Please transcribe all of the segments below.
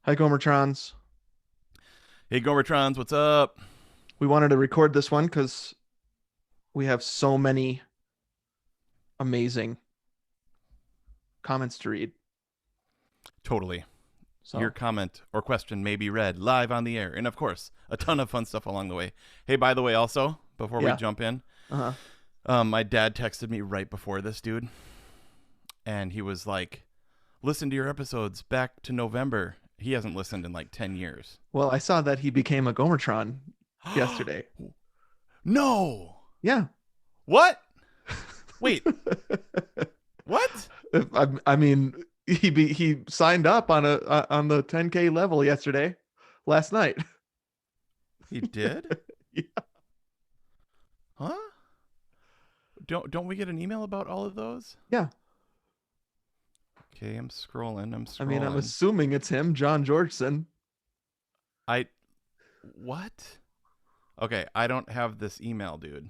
Hi, Gomertrons. Hey, Gomertrons, what's up? We wanted to record this one because we have so many amazing comments to read. Totally. Your So, comment or question may be read live on the air. And of course, a ton of fun stuff along the way. Hey, by the way, also, before we yeah. jump in, Uh-huh. my dad texted me right before this, dude. And he was like, listen to your episodes back to November. He hasn't listened in like 10 years. Well, I saw that he became a Gomertron yesterday. No! Yeah. What? Wait, what? I mean, he signed up on on the 10K level yesterday, last night. He did? Yeah. Huh? Don't we get an email about all of those? Yeah. Okay, I'm scrolling. I'm I mean, I'm scrolling. assuming it's him, John Georgeson. I what? Okay, I don't have this email, dude.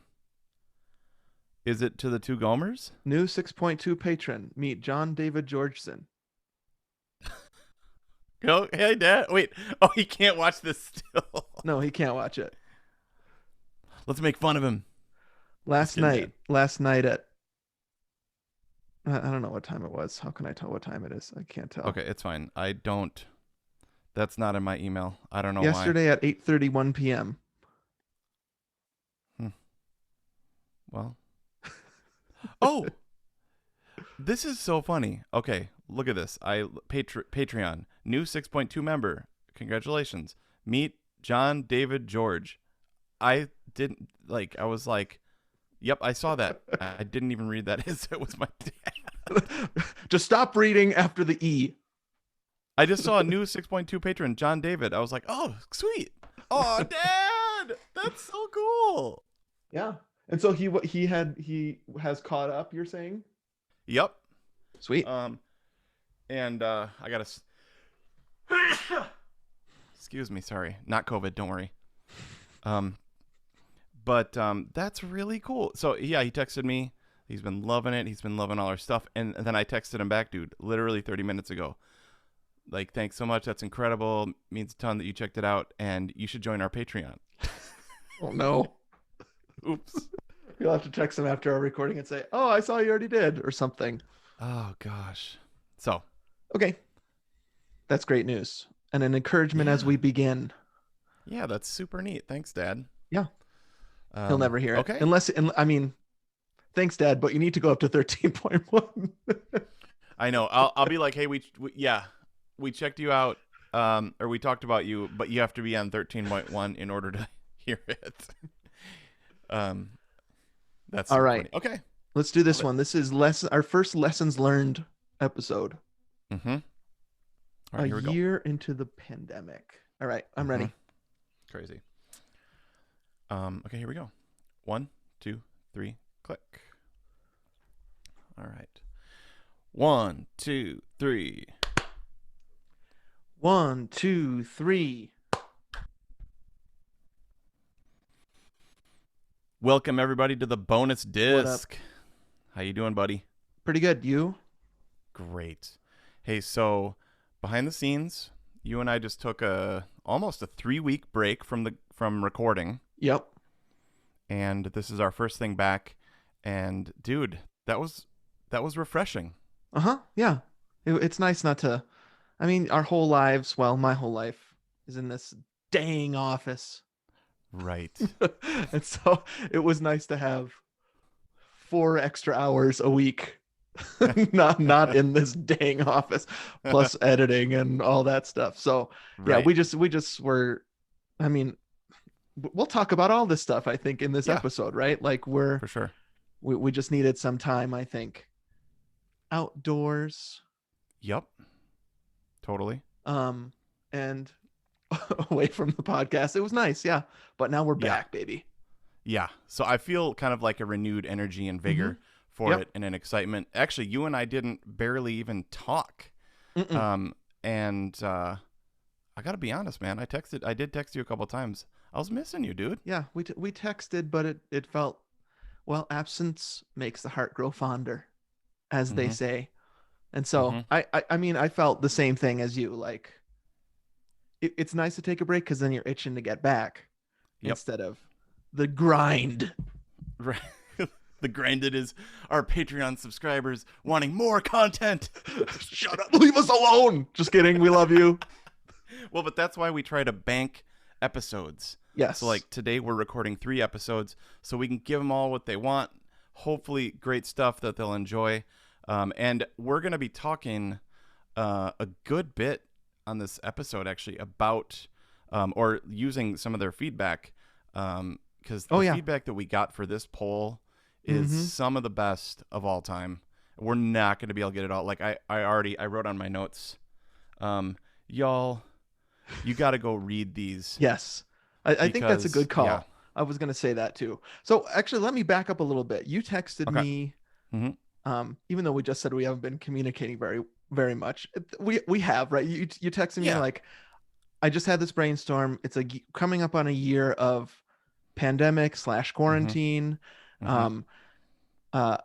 Is it to the two Gomers? New 6.2 patron. Meet John David Georgeson. Go, hey, Dad. Wait. Oh, he can't watch this still. No, he can't watch it. Let's make fun of him. Just Last kidding, night, Dad. last night at I don't know what time it was. How can I tell what time it is? I can't tell. Okay, it's fine. I don't. That's not in my email. I don't know why. Yesterday at 8:31 p.m. Hmm. Well. Oh, this is so funny. Okay, look at this. Patreon new 6.2 member. Congratulations. Meet John David George. I didn't like. I was like, "Yep, I saw that." I didn't even read that. It was my dad. Just stop reading after the E. I just saw a new 6.2 patron, John David. I was like, "Oh, sweet." Oh, Dad, that's so cool. Yeah. And so he has caught up, you're saying? Yep. Sweet. Um, and I gotta. Excuse me. Sorry, not COVID. Don't worry. Um, but that's really cool. So yeah, he texted me. He's been loving it. He's been loving all our stuff. And then I texted him back, dude, literally 30 minutes ago. Like, thanks so much. That's incredible. Means a ton that you checked it out. And you should join our Patreon. Oh no. Oops. You'll have to text him after our recording and say, "Oh, I saw you already did," or something. Oh, gosh. So, Okay. That's great news. And an encouragement as yeah. we begin. Yeah, that's super neat. Thanks, Dad. Yeah. He'll never hear it. Okay. I mean, thanks, Dad, but you need to go up to 13.1. I know. I'll be like, hey, yeah, we checked you out, or we talked about you, but you have to be on 13.1 in order to hear it. Um, that's All super right. funny. Okay. Let's do Love this it. one. This is our first lessons learned episode. Mm-hmm. All right, A here we go. year into the pandemic. All right, I'm Mm-hmm. ready. Crazy. Okay, here we go. 1, 2, 3, click. All right. 1, 2, 3. 1, 2, 3. Welcome everybody to the bonus What up? disc. How you doing, buddy? Pretty good. You? Great. Hey, so behind the scenes, you and I just took a almost a 3-week break from recording, Yep. and this is our first thing back. And dude, that was refreshing. Uh-huh. Yeah. It's nice not to. I mean, our whole lives, well, my whole life is in this dang office. Right. And so it was nice to have 4 extra hours a week not in this dang office plus editing and all that stuff. So yeah, Right. we just were, I mean, we'll talk about all this stuff, I think, in this Yeah, episode, right? Like for sure. we just needed some time, I think, outdoors, Yep. Totally. um and away from the podcast. It was nice, yeah, but now we're Yeah. back, baby. Yeah. So I feel kind of like a renewed energy and Mm-hmm. vigor for Yep. it and an excitement. Actually, you and I didn't barely even talk. Mm-mm. And I got to be honest, man. I did text you a couple times. I was missing you, dude. Yeah, we texted, but it felt, well, absence makes the heart grow fonder, as they Mm-hmm. say. And so Mm-hmm. I mean, I felt the same thing as you. Like, it's nice to take a break because then you're itching to get back Yep. instead of the grind. Right. The grinded is our Patreon subscribers wanting more content. Shut up. Leave us alone. Just kidding. We love you. Well, but that's why we try to bank episodes. Yes. So like today we're recording 3 episodes so we can give them all what they want. Hopefully great stuff that they'll enjoy. And we're going to be talking a good bit on this episode actually about or using some of their feedback because the feedback that we got for this poll is some of the best of all time. We're not going to be able to get it all. Like I wrote on my notes, y'all, you got to go read these. Yes. I think that's a good call. Yeah. I was going to say that too. So actually, let me back up a little bit. You texted me, even though we just said we haven't been communicating very, very much. We have, right? You texted me like, I just had this brainstorm. It's coming up on a year of pandemic / quarantine. I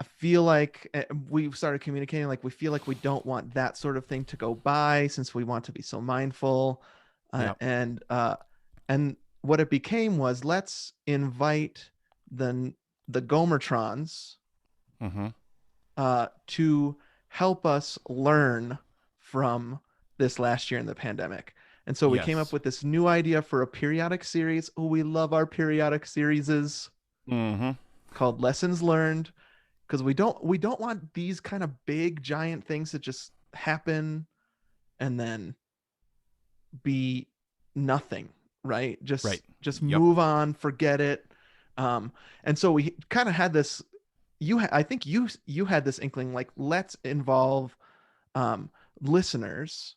feel like we've started communicating like we feel like we don't want that sort of thing to go by since we want to be so mindful. And what it became was let's invite the Gomertrons to help us learn from this last year in the pandemic. And so we came up with this new idea for a periodic series. Oh, we love our periodic series called Lessons Learned, because we don't want these kind of big giant things that just happen and then be nothing, right? Just move on, forget it. And so we kind of had this. I think you had this inkling like let's involve listeners.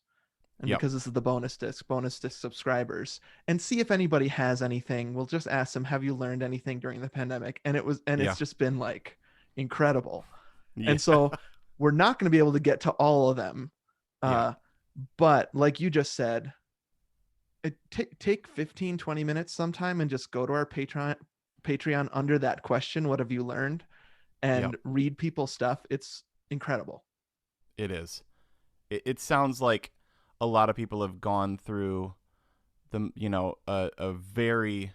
And because this is the bonus disc subscribers, and see if anybody has anything. We'll just ask them, have you learned anything during the pandemic? And it's just been like incredible. And so we're not going to be able to get to all of them. But like you just said, take 15-20 minutes sometime and just go to our Patreon under that question, what have you learned? And read people's stuff. It's incredible. It is. It sounds like a lot of people have gone through a very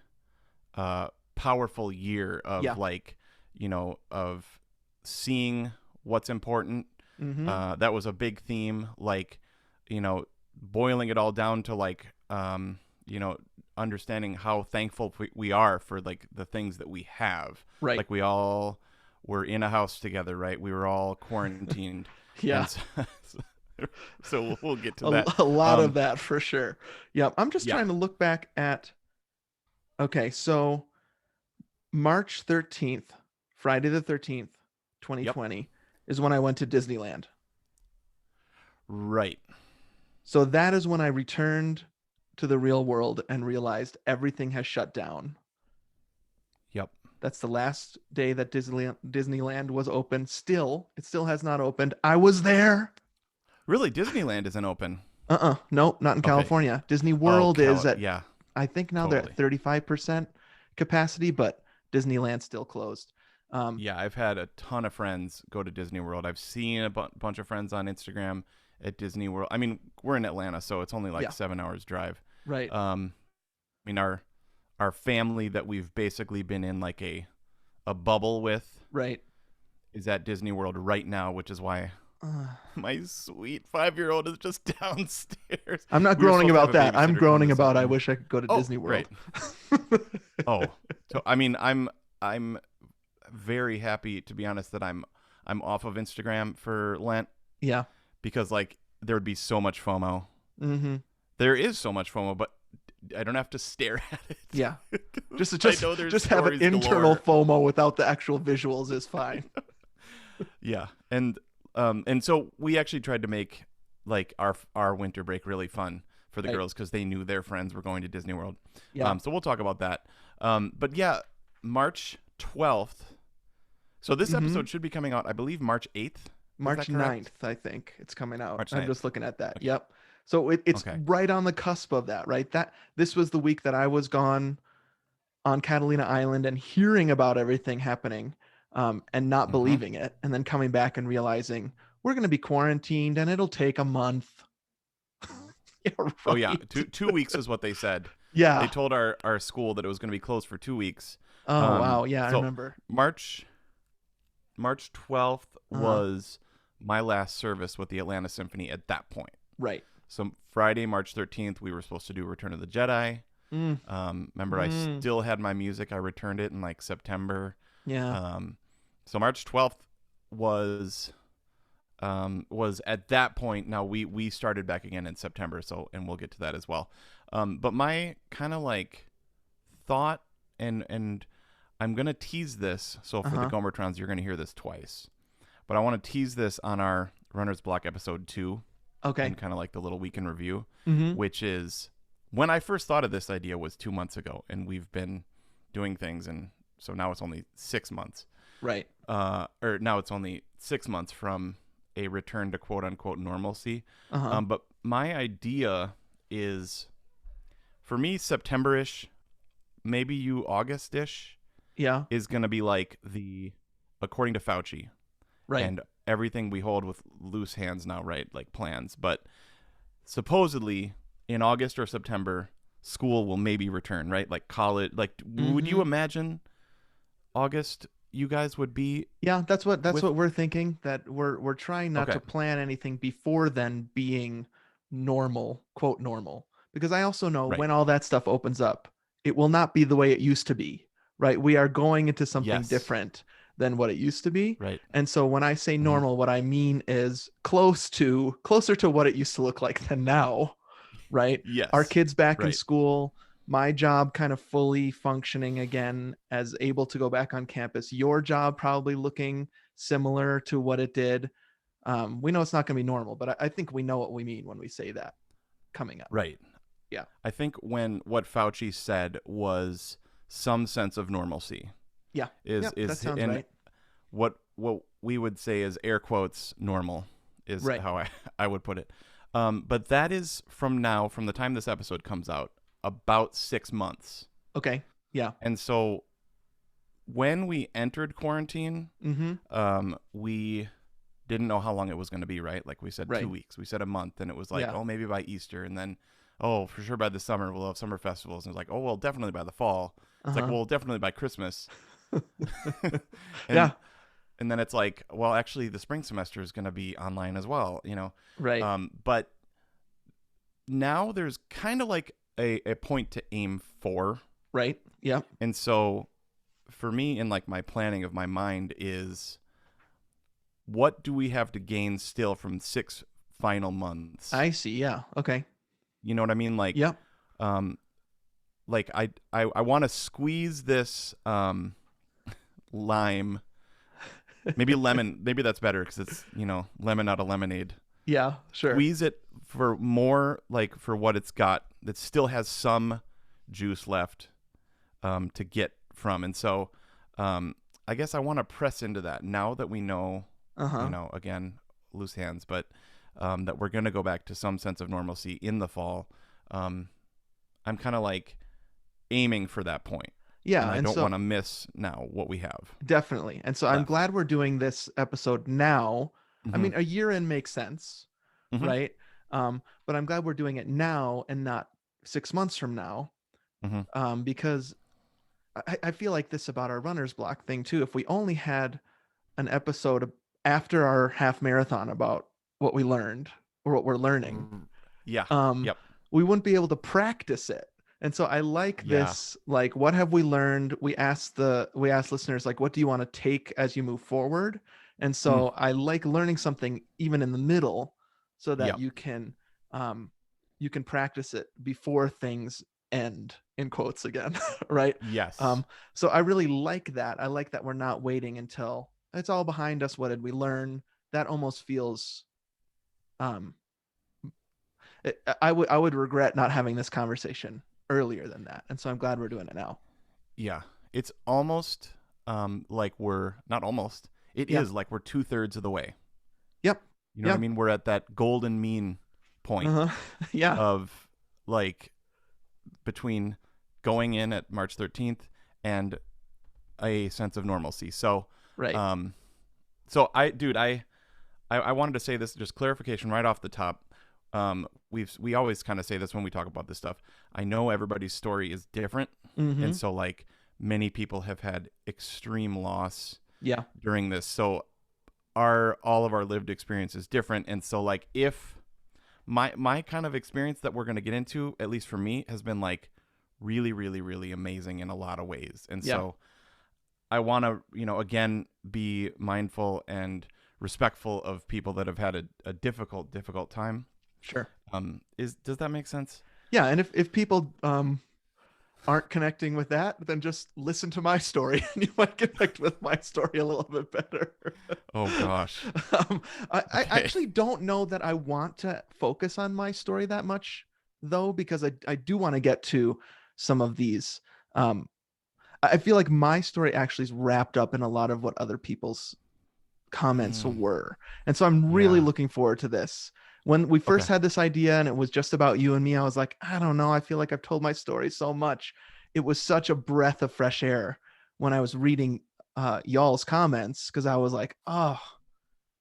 powerful year of of seeing what's important. That was a big theme, like, boiling it all down to like, understanding how thankful we are for like the things that we have. Right. Like we all were in a house together, right? We were all quarantined. So we'll get to that. A lot of that for sure. Yeah. I'm just trying to look back at, okay, so March 13th, Friday the 13th, 2020 is when I went to Disneyland. Right. So that is when I returned to the real world and realized everything has shut down. Yep. That's the last day that Disneyland was open. It still has not opened. I was there. Really? Disneyland isn't open? No, not in California. Disney World is at, I think now they're at 35% capacity, but Disneyland's still closed. I've had a ton of friends go to Disney World. I've seen a bunch of friends on Instagram at Disney World. I mean, we're in Atlanta, so it's only like 7 hours drive. Right. I mean, our family that we've basically been in like a bubble with, right, is at Disney World right now, which is why my sweet 5-year-old is just downstairs. I'm not groaning about that. I'm groaning about I wish I could go to Disney World. So I mean, I'm very happy, to be honest, that I'm off of Instagram for Lent. Yeah. Because like there would be so much FOMO. There is so much FOMO, but I don't have to stare at it. Yeah. Just have an internal FOMO without the actual visuals is fine. Yeah. And so we actually tried to make like our winter break really fun for the girls because they knew their friends were going to Disney World. Yeah. So we'll talk about that. But yeah, March 12th. So this episode should be coming out, I believe, March 8th. March 9th, I think it's coming out. March I'm 9th. just looking at that. Okay. Yep. So it's right on the cusp of that, right? This was the week that I was gone on Catalina Island and hearing about everything happening and not believing it. And then coming back and realizing we're going to be quarantined and it'll take a month. Yeah, Oh yeah, right. 2 weeks is what they said. They Yeah. told our school that it was going to be closed for 2 weeks. Oh wow. Yeah, I So remember. March 12th Uh-huh. was my last service with the Atlanta Symphony at that point. Right. So Friday, March 13th, we were supposed to do Return of the Jedi. Mm. Remember, I Mm. still had my music. I returned it in like September. Yeah. So March 12th was at that point. Now we started back again in September. So, and we'll get to that as well. But my kind of like thought, and I'm gonna tease this. So for the Uh-huh. Gomertrons, you're gonna hear this twice. But I want to tease this on our Runner's Block episode 2, Okay. and kind of like the little week in review, Mm-hmm. which is when I first thought of this idea was 2 months ago, and we've been doing things, and so now it's only 6 months. Right. Or now it's only 6 months from a return to quote unquote normalcy. Uh-huh. But my idea is, for me, September-ish, maybe you August-ish, Yeah. is going to be like according to Fauci, Right. and everything we hold with loose hands now, right? Like plans. But supposedly in August or September, school will maybe return, right? Like college. Like, would you Mm-hmm. imagine August you guys would be Yeah, that's with? what we're thinking, that we're trying not Okay. to plan anything before then being normal, quote normal. Because I also know Right. when all that stuff opens up, it will not be the way it used to be, right? We are going into something Yes. different than what it used to be. Right. And so when I say Hmm. normal, what I mean is closer to what it used to look like than now, right? Our Yes. kids back in Right. school, my job kind of fully functioning again as able to go back on campus, your job probably looking similar to what it did. We know it's not going to be normal, but I think we know what we mean when we say that coming up. Right. Yeah. I think when what Fauci said was some sense of normalcy Yeah. is Yep, that sounds and right. what we would say is air quotes normal is Right. how I would put it. But that is from the time this episode comes out, about 6 months. Okay. Yeah. And so when we entered quarantine, Mm-hmm. we didn't know how long it was going to be, right? Like we said, Right. 2 weeks. We said a month, and it was like, Yeah. oh, maybe by Easter, and then, oh, for sure by the summer we'll have summer festivals, and it's like, oh, well, definitely by the fall. It's like, Uh-huh. well, definitely by Christmas. and Yeah. and then it's like, well, actually, the spring semester is going to be online as well, Right. But now there's kind of like a point to aim for, Right. Yep. and so for me, in like my planning of my mind is, what do we have to gain still from 6 final months? I see. Yeah. Okay. You know what I mean? Like, Yep. like I want to squeeze this lime, maybe lemon, maybe that's better because it's lemon out of lemonade. Yeah. Sure. Squeeze it for more, like for what it's got that still has some juice left to get from, and so I guess I want to press into that now that we know, Uh-huh. again, loose hands, but that we're going to go back to some sense of normalcy in the fall. I'm kind of like aiming for that point. Yeah. And I And don't so want to miss now what we have definitely. And so I'm left. glad we're doing this episode now. I Mm-hmm. mean, a year in makes sense, Mm-hmm. right? But I'm glad we're doing it now and not 6 months from now, Mm-hmm. because I feel like this about our runner's block thing too. If we only had an episode after our half marathon about what we learned or what we're learning, Yeah. um, Yep. we wouldn't be able to practice it. And so I like Yeah. this, like, what have we learned? We asked listeners, like, what do you want to take as you move forward? And so I like learning something even in the middle so that Yep. you can practice it before things end, in quotes again, right? Yes. So I really like that. I like that we're not waiting until it's all behind us. What did we learn? That almost feels I would regret not having this conversation earlier than that. And so I'm glad we're doing it now. Yeah. It's almost like we're not almost. It Yeah. is like we're 2/3 of the way. Yep. You know what I Yep. mean? We're at that golden mean point Yeah. of like between going in at March 13th and a sense of normalcy. So, Right. so I wanted to say this, just clarification right off the top. we always kind of say this when we talk about this stuff. I know everybody's story is different, Mm-hmm. and so like many people have had extreme loss Yeah. during this. So our all of our lived experience is different, and so like if my kind of experience that we're going to get into, at least for me, has been like really really really amazing in a lot of ways. And Yeah. so I want to, again, be mindful and respectful of people that have had a difficult time. Sure. Is Does that make sense? Yeah. And if people aren't connecting with that, then just listen to my story and you might connect with my story a little bit better. Oh gosh. um, I Okay. actually don't know that I want to focus on my story that much, though, because I do want to get to some of these. Um, I feel like my story actually is wrapped up in a lot of what other people's comments Mm, were. And so I'm really yeah. looking forward to this. When we first Okay. had this idea and it was just about you and me, I was like, I don't know. I feel like I've told my story so much. It was such a breath of fresh air when I was reading y'all's comments because I was like, oh,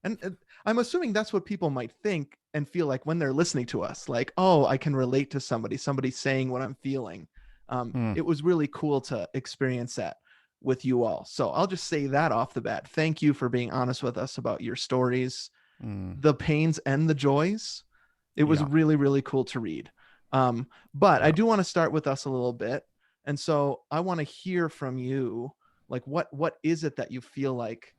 and I'm assuming that's what people might think and feel like when they're listening to us, like, oh, I can relate to somebody saying what I'm feeling. Mm, It was really cool to experience that with you all. So I'll just say that off the bat. Thank you for being honest with us about your stories, mm, the pains and the joys. It was yeah. really, really cool to read. But I Yeah. do want to start with us a little bit. And so I want to hear from you, like what is it that you feel like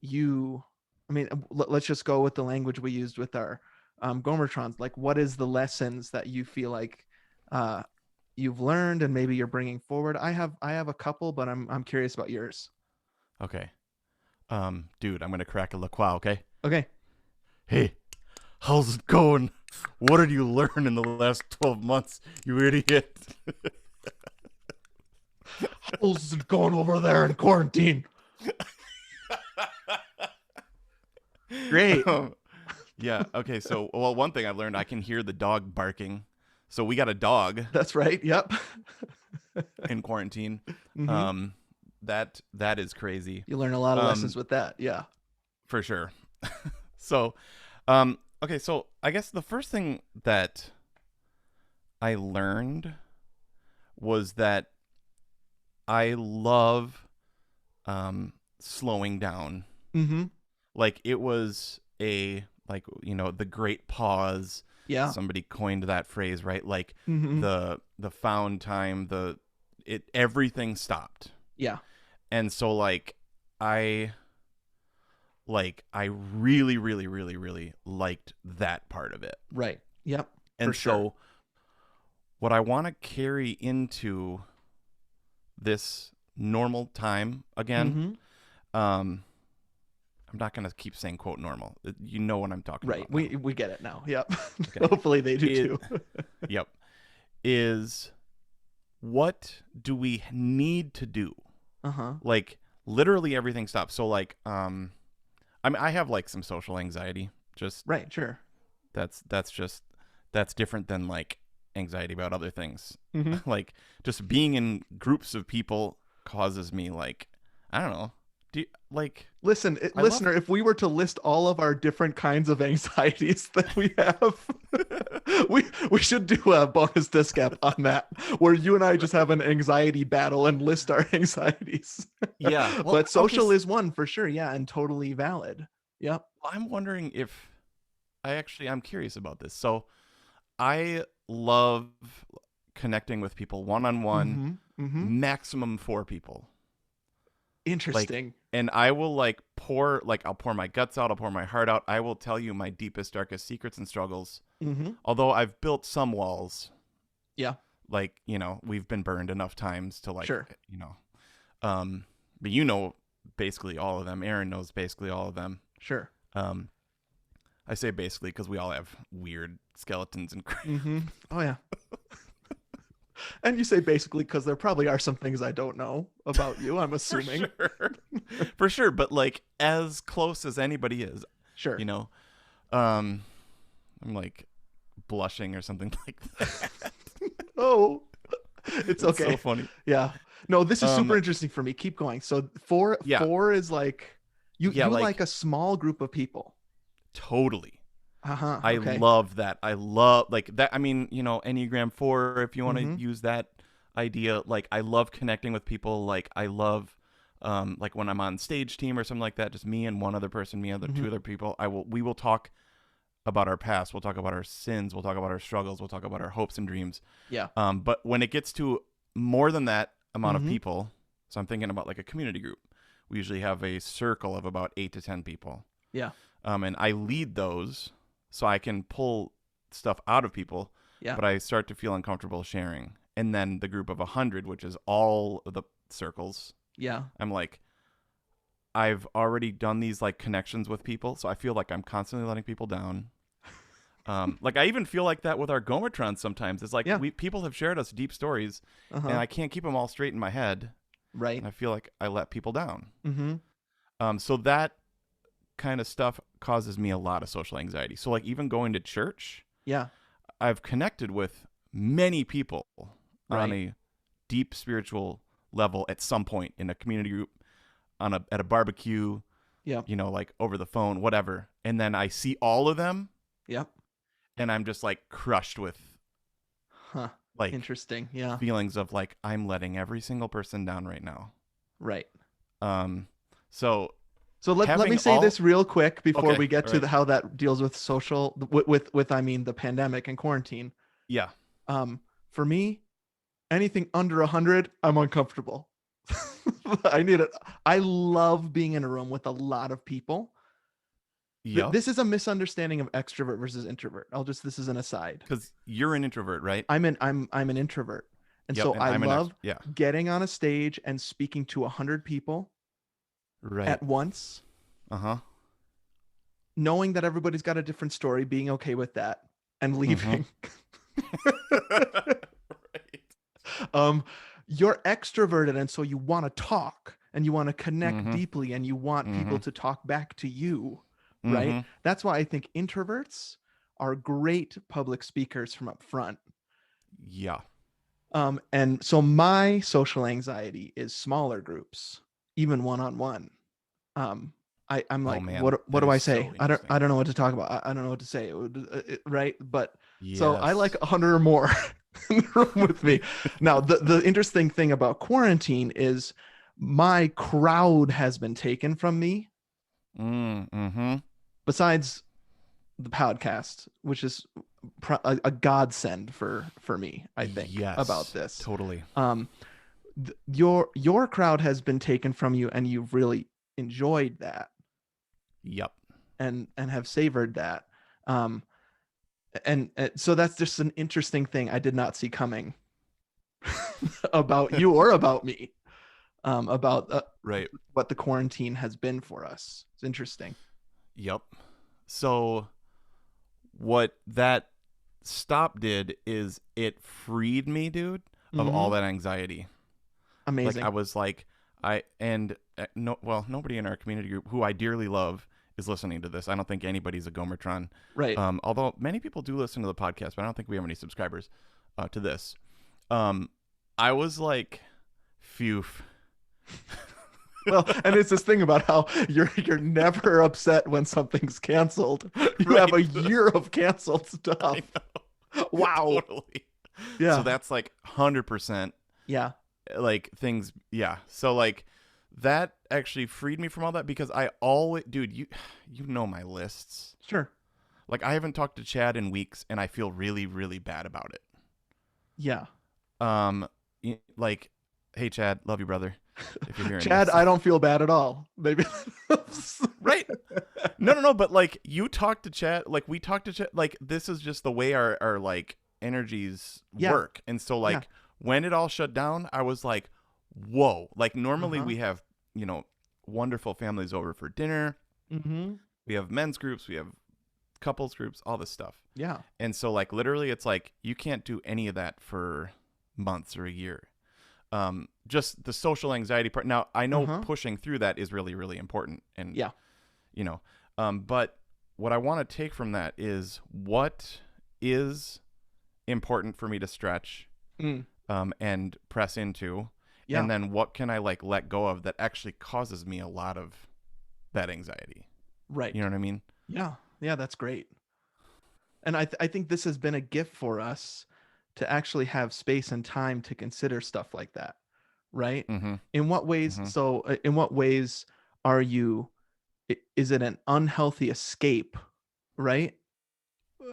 you I mean, let's just go with the language we used with our Gomertrons. Like, what is the lessons that you feel like uh, you've learned and maybe you're bringing forward? I have a couple, but I'm curious about yours. Okay. Dude, I'm gonna crack a LaCroix. Okay. Okay, Hey, how's it going? What did you learn in the last 12 months, you idiot? how's it going over there in quarantine? Great. um, yeah. Okay. So, well, one thing I've learned, I can hear the dog barking. So we got a dog That's right. Yep. in quarantine. hmm Um, that is crazy. You learn a lot of lessons Um, with that. Yeah. for sure. So, okay. So I guess the first thing that I learned was that I love slowing down. hmm Like it was the great pause. Yeah. Somebody coined that phrase, right? Like hmm the found time, everything stopped. Yeah. And so I I really really really really liked that part of it. Right. Yep. For And sure. so what I want to carry into this normal time again, hmm um I'm not going to keep saying quote normal. You know what I'm talking Right. about now. We get it now. Yep. Okay. Hopefully they do It too. Yep. Is what do we need to do? Uh-huh. Like literally everything stops. So I mean I have like some social anxiety. Just Right, sure. that's different than like anxiety about other things. hmm Like just being in groups of people causes me like I don't know. Do you, like Listen, I love listener, if we were to list all of our different kinds of anxieties that we have, we should do a bonus disc app on that, where you and I just have an anxiety battle and list our anxieties. yeah. Well, But okay. social is one for sure, yeah, and totally valid. Yep. I'm wondering if I'm curious about this. So I love connecting with people one on one, hmm hmm maximum four people. Like, Interesting. and I will I'll pour my guts out, I'll pour my heart out. I will tell you my deepest, darkest secrets and struggles. hmm Although I've built some walls, Yeah, like, we've been burned enough times to sure, um, but basically all of them. Aaron knows basically all of them. sure. Um, I say basically because we all have weird skeletons and hmm Oh yeah. And you say basically because there probably are some things I don't know about you, I'm for assuming. sure, for sure. But like as close as anybody is, Sure. you know, um, I'm like blushing or something like that. Oh, it's It's so okay. funny. Yeah. No, this is super Um, interesting for me. Keep going. So four yeah, four is like you yeah, like like a small group of people. totally. Uh-huh. I Okay. love that. I love like that. I mean, you know, Enneagram 4, if you want to Mm-hmm. use that idea, like I love connecting with people. Like I love, like when I'm on stage team or something like that, just me and one other person, Mm-hmm. two other people. We will talk about our past. We'll talk about our sins. We'll talk about our struggles. We'll talk about our hopes and dreams. Yeah. But when it gets to more than that amount of Mm-hmm. people, so I'm thinking about like a community group. We usually have a circle of about 8 to 10 people. Yeah. And I lead those so I can pull stuff out of people, Yeah. but I start to feel uncomfortable sharing. And then the group of 100, which is all of the circles, Yeah. I'm like, I've already done these like connections with people, so I feel like I'm constantly letting people down. Like I even feel like that with our Gomatrons sometimes. It's like Yeah. people have shared us deep stories, and Uh-huh. I can't keep them all straight in my head, Right. and I feel like I let people down. Mm-hmm. So that kind of stuff causes me a lot of social anxiety. So like even going to church, Yeah. I've connected with many people on Right. a deep spiritual level at some point in a community group, at a barbecue, Yeah. you know, like over the phone, whatever. And then I see all of them Yeah. and I'm just like crushed with Huh. like Interesting. Yeah. feelings of like I'm letting every single person down right now. Right. Um so So let me having say all this real quick before okay, we get all to right. how that deals with social with I mean the pandemic and quarantine. Yeah. For me, anything under 100, I'm uncomfortable. I need it. I love being in a room with a lot of people. Yep. This is a misunderstanding of extrovert versus introvert. This is an aside. Cuz you're an introvert, right? I'm an introvert. And Yep, so and I I'm an love yeah. getting on a stage and speaking to 100 people Right. at once, Uh-huh. knowing that everybody's got a different story, being okay with that and Mhm. leaving. Right. um you're extroverted and so you want to talk and you want to connect Mhm. deeply and you want people Mhm. to talk back to you, right? Mhm. That's why I think introverts are great public speakers from up front. Yeah. And so my social anxiety is smaller groups, even one-on-one. um I'm Oh like, man, what that do is I say? so interesting. I don't know what to talk about. I don't know what to say. Right? But so I like Yes. 100 or more in the room with me. Now, the interesting thing about quarantine is my crowd has been taken from me. Mhm. Besides the podcast, which is a godsend for me, I think, about Yes. this. Totally. Um, your crowd has been taken from you, and you've really enjoyed that Yep. and have savored that. Um, and so that's just an interesting thing I did not see coming about you or about me. About Right. what the quarantine has been for us. It's interesting. Yep. So what that stop did is it freed me, dude, of all Mm-hmm. that anxiety. Like I Amazing. was like no, well, nobody in our community group who I dearly love is listening to this. I don't think anybody's a Gomertron. Right. Although many people do listen to the podcast, but I don't think we have any subscribers to this. Um, I was like, phew. Well, and it's this thing about how you're never upset when something's canceled. You have Right. a year of canceled stuff. I know. Wow. Totally. So Yeah. that's like 100% Yeah. like things. Yeah. So like that actually freed me from all that because I always, dude, you know my lists. Sure. Like I haven't talked to Chad in weeks and I feel really, really bad about it. Yeah. Like, hey Chad, love you, brother. If you're hearing Chad, this. I don't feel bad at all. Maybe. Right. No, but like you talk to Chad, like we talk to Chad, like this is just the way our like energies Yeah. work. And so like Yeah. when it all shut down, I was like, whoa. Like normally Uh-huh. we have, wonderful families over for dinner. Mm-hmm. We have men's groups, we have couples groups, all this stuff. Yeah. And so like literally it's like you can't do any of that for months or a year. Just the social anxiety part. Now I know Uh-huh. pushing through that is really, really important. And Yeah. but what I want to take from that is what is important for me to stretch Mm. and press into, Yeah. and then what can I like let go of that actually causes me a lot of that anxiety. Right. You know what I mean? Yeah. Yeah. That's great. And I think this has been a gift for us to actually have space and time to consider stuff like that, right? Mm-hmm. In what ways? Mm-hmm. So, in what ways are you? Is it an unhealthy escape, right?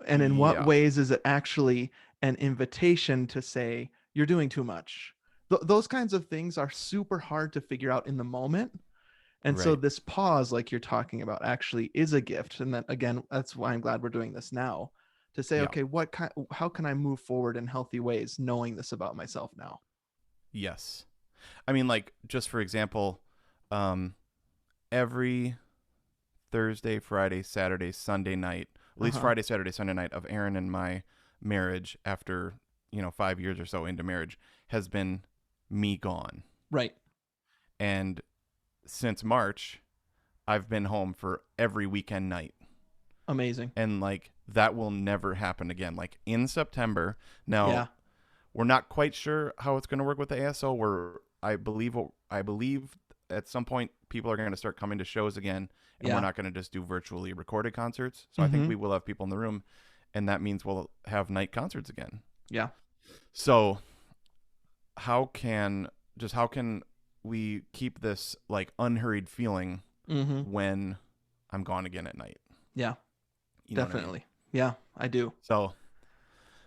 And in what Yeah. ways is it actually an invitation to say you're doing too much? Those kinds of things are super hard to figure out in the moment. And so Right. this pause, like you're talking about, actually is a gift. And then again, that's why I'm glad we're doing this now, to say, Yeah. okay, how can I move forward in healthy ways, knowing this about myself now? Yes. I mean, like, just for example, um, every Thursday, Friday, Saturday, Sunday night, at Uh least huh. Friday, Saturday, Sunday night of Aaron and my marriage after, 5 years or so into marriage has been me gone. Right. And since March, I've been home for every weekend night. Amazing. And like that will never happen again. Like in September, now Yeah. we're not quite sure how it's going to work with the ASO. I believe at some point people are going to start coming to shows again, and we're Yeah. not going to just do virtually recorded concerts. So I think Mm-hmm. we will have people in the room, and that means we'll have night concerts again. Yeah. So how can we keep this like unhurried feeling Mm-hmm. when I'm gone again at night? Yeah. You know what I mean? Definitely. Yeah, I do. So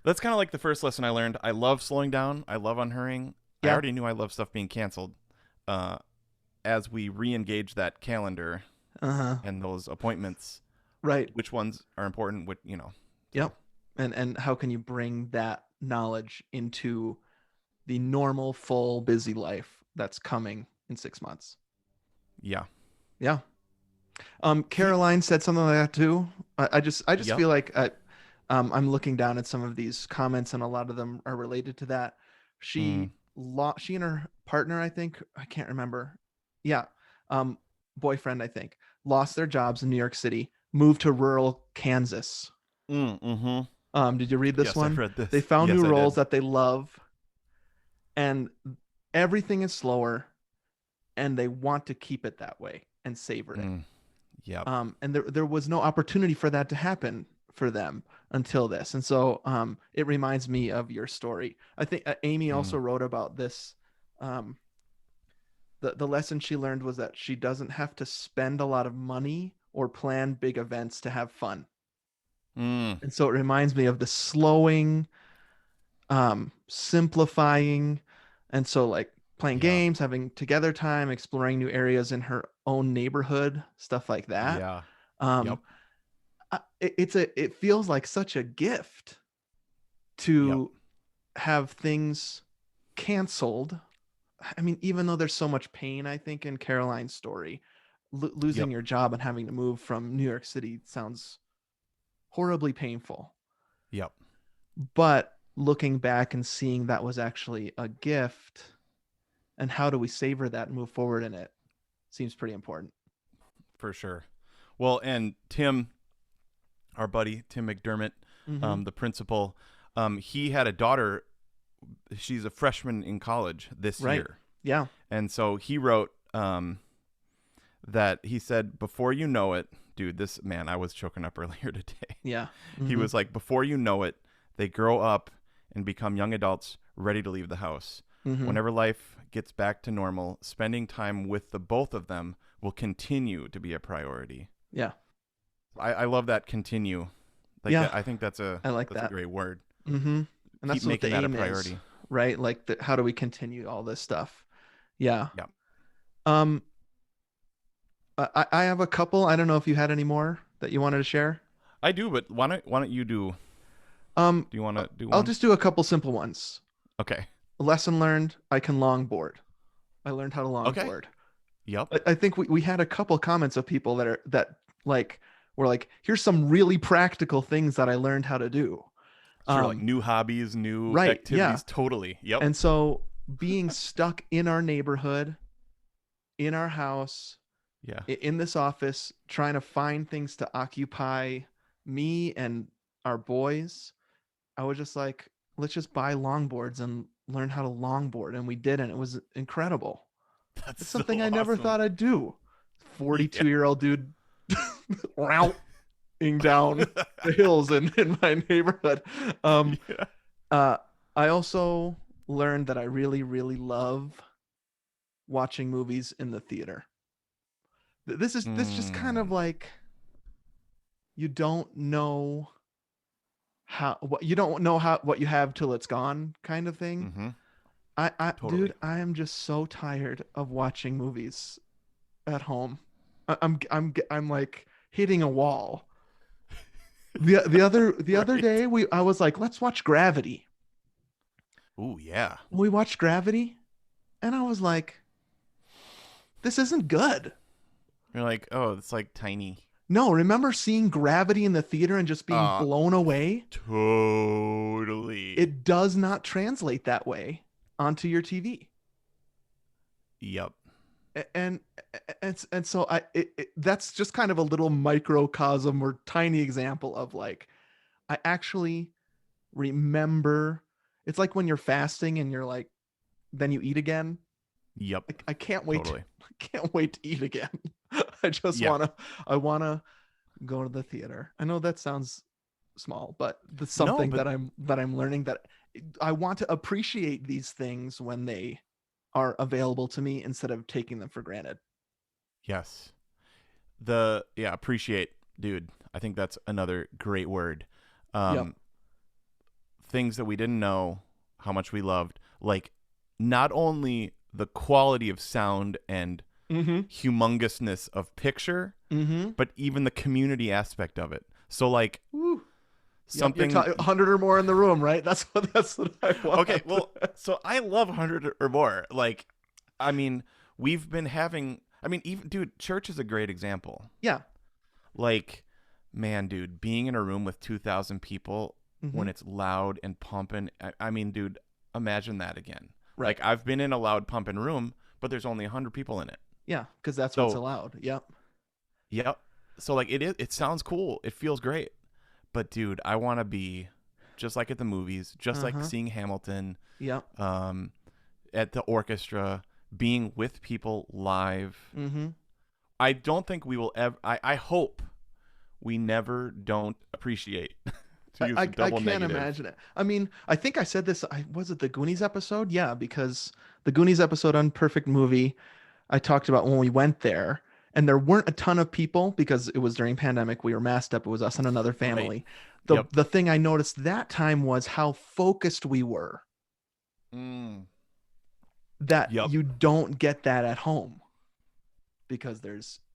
that's kind of like the first lesson I learned. I love slowing down. I love unhurrying. I Yeah. already knew I love stuff being canceled. Uh, as we re-engage that calendar Uh-huh. and those appointments, Right. which ones are important? So Yep. And how can you bring that knowledge into the normal, full, busy life that's coming in 6 months? yeah, Yeah. keep. Caroline said something like that too. I just Yep. feel like I'm looking down at some of these comments, and a lot of them are related to that. Mm, She and her partner, I think, I can't remember. Yeah, um, boyfriend, I think, lost their jobs in New York City, moved to rural Kansas. mm-hmm. Did you read this Yes, I one? read They this. found Yes, new I roles did. that they love, and everything is slower, and they want to keep it that way and savor it. Mm, yep. And there was no opportunity for that to happen for them until this. And so it reminds me of your story. I think Amy also Mm, wrote about this. Um, the lesson she learned was that she doesn't have to spend a lot of money or plan big events to have fun. mm, And so it reminds me of the slowing, simplifying, and so like playing yeah. games, having together time, exploring new areas in her own neighborhood, stuff like that. Yeah. Um, Yep. it feels like such a gift Yep. to have things canceled. I mean, even though there's so much pain, I think in Caroline's story, losing Yep. your job and having to move from New York City sounds horribly painful. Yep. But looking back and seeing that was actually a gift, and how do we savor that and move forward in it, seems pretty important. For sure. Well, and Tim, our buddy Tim McDermott, Mm-hmm. the principal, he had a daughter. She's a freshman in college this Right. year, Yeah. and so he wrote that he said, "Before you know it, dude, this man, I was choking up earlier today. Yeah. He Mm-hmm. was like, before you know it, they grow up and become young adults ready to leave the house. Mm-hmm. Whenever life gets back to normal, spending time with the both of them will continue to be a priority." Yeah. I love that continue. Like Yeah. that, I think I like that's a that. great word. Mm-hmm. And Keep that's what making the that a aim is, priority. right? Like, how do we continue all this stuff? Yeah. Yeah, Um, I have a couple. I don't know if you had any more that you wanted to share. I do. But why don't you do? Um, Do you want to do I'll one? just do a couple simple ones. Okay. Lesson learned: I can longboard. I learned how to Okay. longboard. Yep. I think we had a couple comments of people that like were like, here's some really practical things that I learned how to do. Sure. Like Um, new hobbies, new right, yeah. activities. Totally. Yep. And so being stuck in our neighborhood, in our house, Yeah. in this office, trying to find things to occupy me and our boys, I was just like, let's just buy longboards and learn how to longboard. And we did, and it was incredible. That's It's so something I never awesome. thought I'd do. Yeah. 42-year-old dude. Wow. down the hills in my neighborhood. Um, Yeah. uh, I also learned that I really, really love watching movies in the theater. This just kind of Mm, like you don't know how what you don't know how what you have till it's gone kind of thing. mm-hmm. I dude, Totally. I am just so tired of watching movies at home. I'm like hitting a wall. The other Right. day I was like, let's watch Gravity. Ooh, yeah. We watched Gravity, and I was like, this isn't good. You're like, oh, it's like tiny. No, remember seeing Gravity in the theater and just being Uh, blown away? totally. It does not translate that way onto your TV. Yep. And and so that's just kind of a little microcosm or tiny example of like I actually remember. It's like when you're fasting and you're like, then you eat again. Yep. I can't wait to, Totally. I can't wait to eat again. I just Yeah. wanna go to the theater. I know that sounds small, but that's No, something but that I'm learning, that I want to appreciate these things when they are available to me instead of taking them for granted. yes. Appreciate, dude. I think that's another great word. Yep. Um, things that we didn't know how much we loved, like not only the quality of sound and Mm-hmm. humongousness of picture, Mm-hmm. but even the community aspect of it. So like Woo. Yep. You're something 100 or more in the room, right? That's what I okay, want. well, so I love 100 or more. Like I mean, we've been having I mean, even dude, church is a great example. Yeah. Like man, dude, being in a room with 2,000 people Mm-hmm. when it's loud and pumping, I mean, dude, imagine that again. Right. Like I've been in a loud pumping room, but there's only 100 people in it. Yeah, because that's what's So, allowed. Yep. yep. So like it sounds cool. It feels great. But dude, I want to be just like at the movies, just like Uh-huh. seeing Hamilton, Yep. um, at the orchestra, being with people live. Mm-hmm. I don't think we will ever. I hope we never don't appreciate. To use a I double can't negative. imagine it. I mean, I think I said this. Was it the Goonies episode? Yeah, because the Goonies episode on Perfect Movie, I talked about when we went there, and there weren't a ton of people because it was during pandemic. We were masked up. It was us and another Right. family. Yep. The thing I noticed that time was how focused we were. Mm. That Yep. you don't get that at home because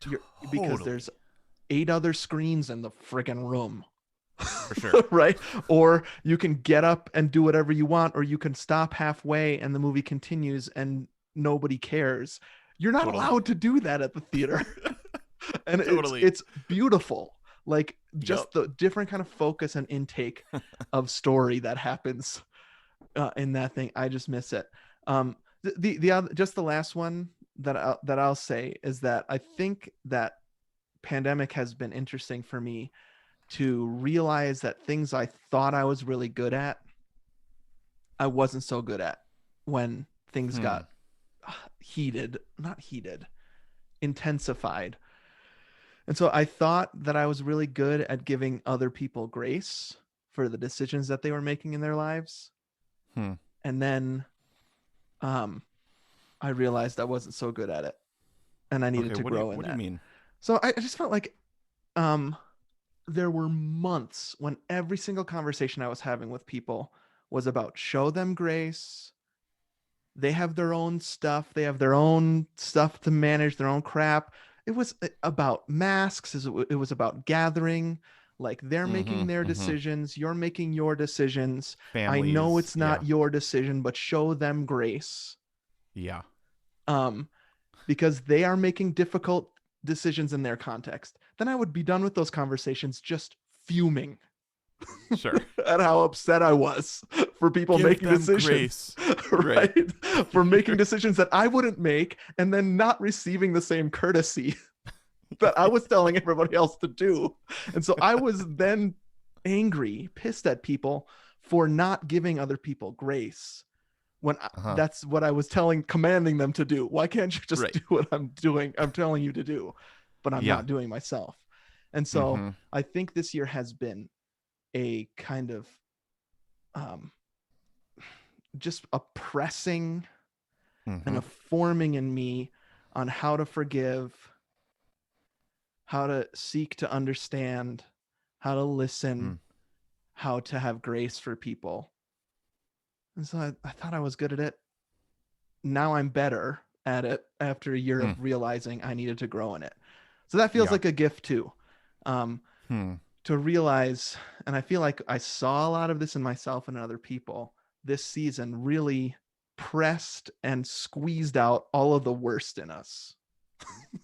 Totally. there's 8 other screens in the friggin' room. For sure. Right? Or you can get up and do whatever you want, or you can stop halfway and the movie continues and nobody cares. You're not Totally. allowed to do that at the theater. And Totally. it's beautiful. Like Yep. just the different kind of focus and intake of story that happens in that thing. I just miss it. The other, just the last one that I'll say is that I think that pandemic has been interesting for me to realize that things I thought I was really good at, I wasn't so good at when things Hmm. got heated, not heated, intensified. And so I thought that I was really good at giving other people grace for the decisions that they were making in their lives. Hmm. And then um, I realized I wasn't so good at it and I needed Okay. to What do you grow in What do you that. mean? So I just felt like um, there were months when every single conversation I was having with people was about show them grace. They have their own stuff. They have their own stuff to manage, their own crap. It was about masks. It was about gathering. Like they're Mm-hmm. making their Mm-hmm. decisions. You're making your decisions. I know Families. it's not Yeah. your decision, but show them grace. Yeah. Um, because they are making difficult decisions in their context. Then I would be done with those conversations just fuming Sure. at how upset I was for people Give making them decisions, grace. Right. right? For making decisions that I wouldn't make and then not receiving the same courtesy that I was telling everybody else to do. And so I was then angry, pissed at people for not giving other people grace when Uh-huh. that's what I was commanding them to do. Why can't you just Right. do what I'm doing? I'm telling you to do, but I'm Yeah. not doing myself. And so I think this year has been a kind of just a pressing and a forming in me on how to forgive, how to seek to understand, how to listen, how to have grace for people. And so I thought I was good at it. Now I'm better at it after a year of realizing I needed to grow in it. So that feels like a gift too. To realize, and I feel like I saw a lot of this in myself and in other people. This season really pressed and squeezed out all of the worst in us.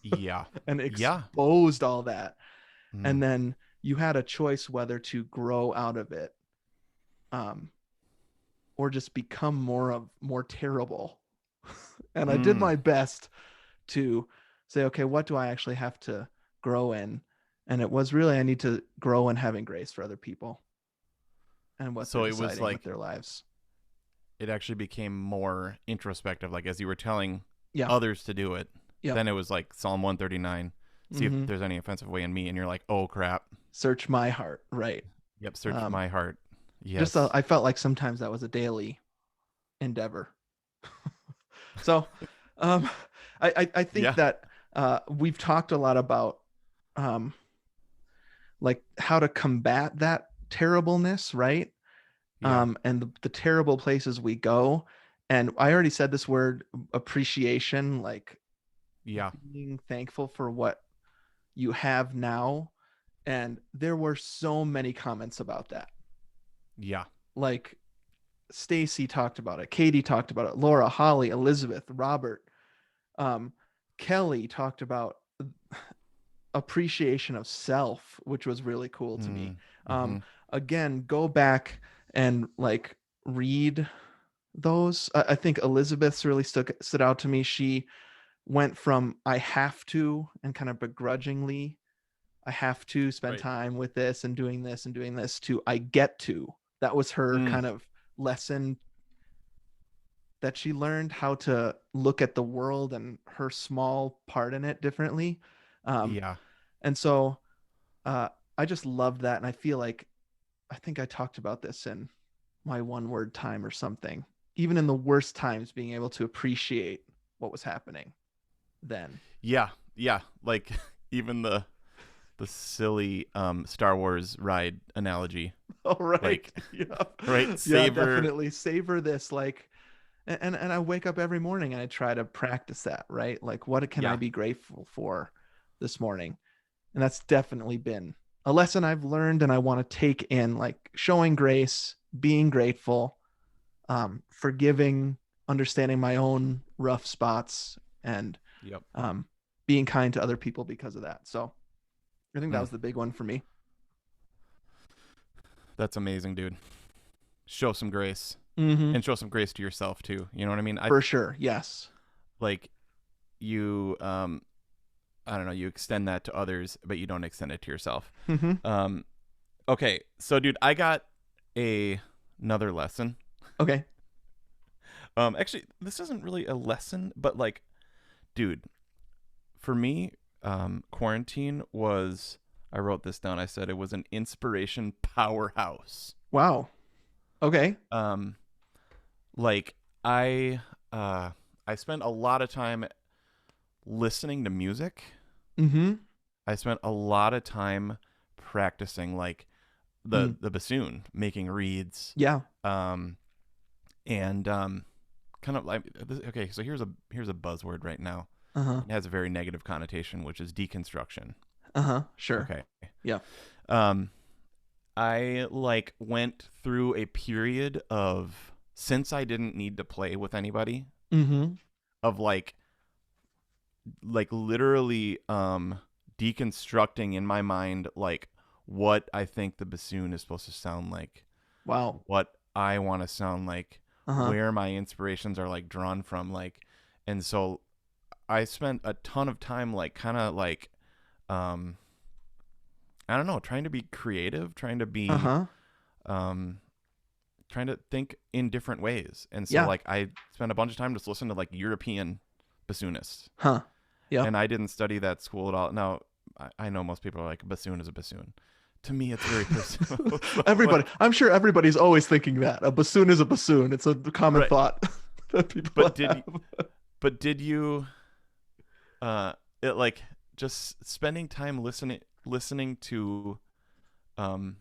Yeah. And exposed all that. And Mm. then you had a choice whether to grow out of it, or just become more terrible. And I did my best to say, okay, what do I actually have to grow in? And it was really, I need to grow in having grace for other people and what So they're it was deciding like with their lives. it actually became more introspective. Like as you were telling Yeah. others to do it, Yep. then it was like Psalm 139. See if there's any offensive way in me, and you're like, oh crap. Search my heart, right? Yep, search my heart. Yes. Just I felt like sometimes that was a daily endeavor. So, I think that we've talked a lot about like how to combat that terribleness, right? And the terrible places we go. And I already said this word, appreciation, like being thankful for what you have now. And there were so many comments about that. Yeah. Like Stacy talked about it, Katie talked about it, Laura, Holly, Elizabeth, Robert, Kelly talked about appreciation of self, which was really cool to me. Again, go back and like read those. I think Elizabeth's really stood out to me. She went from I have to and kind of begrudgingly, I have to spend time with this and doing this and doing this, to I get to. That was her kind of lesson, that she learned how to look at the world and her small part in it differently. And so I just loved that. And I feel like, I think I talked about this in my one word time or something, even in the worst times, being able to appreciate what was happening then. Yeah. Like even the silly Star Wars ride analogy. Oh, right. Like, yeah. Right. Savor. Yeah, definitely savor this. Like, and I wake up every morning and I try to practice that, right? Like, what can I be grateful for this morning? And that's definitely been a lesson I've learned, and I want to take in, like showing grace, being grateful, forgiving, understanding my own rough spots, and being kind to other people because of that. So I think that was the big one for me. That's amazing, dude. Show some grace. And show some grace to yourself too. You know what I mean? For sure. Yes. Like you, I don't know, you extend that to others, but you don't extend it to yourself. Okay. So dude, I got another lesson. Okay. Actually, this isn't really a lesson, but like, dude, for me, quarantine was, I wrote this down. I said it was an inspiration powerhouse. Wow. Okay. Like I spent a lot of time listening to music. I spent a lot of time practicing like the bassoon, making reeds. Yeah. And kind of like, okay, so here's a buzzword right now. It has a very negative connotation, which is deconstruction. Sure. Okay. Yeah. I like went through a period of, since I didn't need to play with anybody, of like literally deconstructing in my mind like what I think the bassoon is supposed to sound like. Wow. What I want to sound like, where my inspirations are like drawn from, like, and so I spent a ton of time like kind of like I don't know, trying to be creative, trying to be trying to think in different ways. And so like I spent a bunch of time just listening to like European bassoonists. Yeah. And I didn't study that school at all. Now, I know most people are like, a bassoon is a bassoon. To me, it's very personal. So, Everybody, like, I'm sure everybody's always thinking that a bassoon is a bassoon. It's a common right. thought that people But did have. did you it like just spending time listening um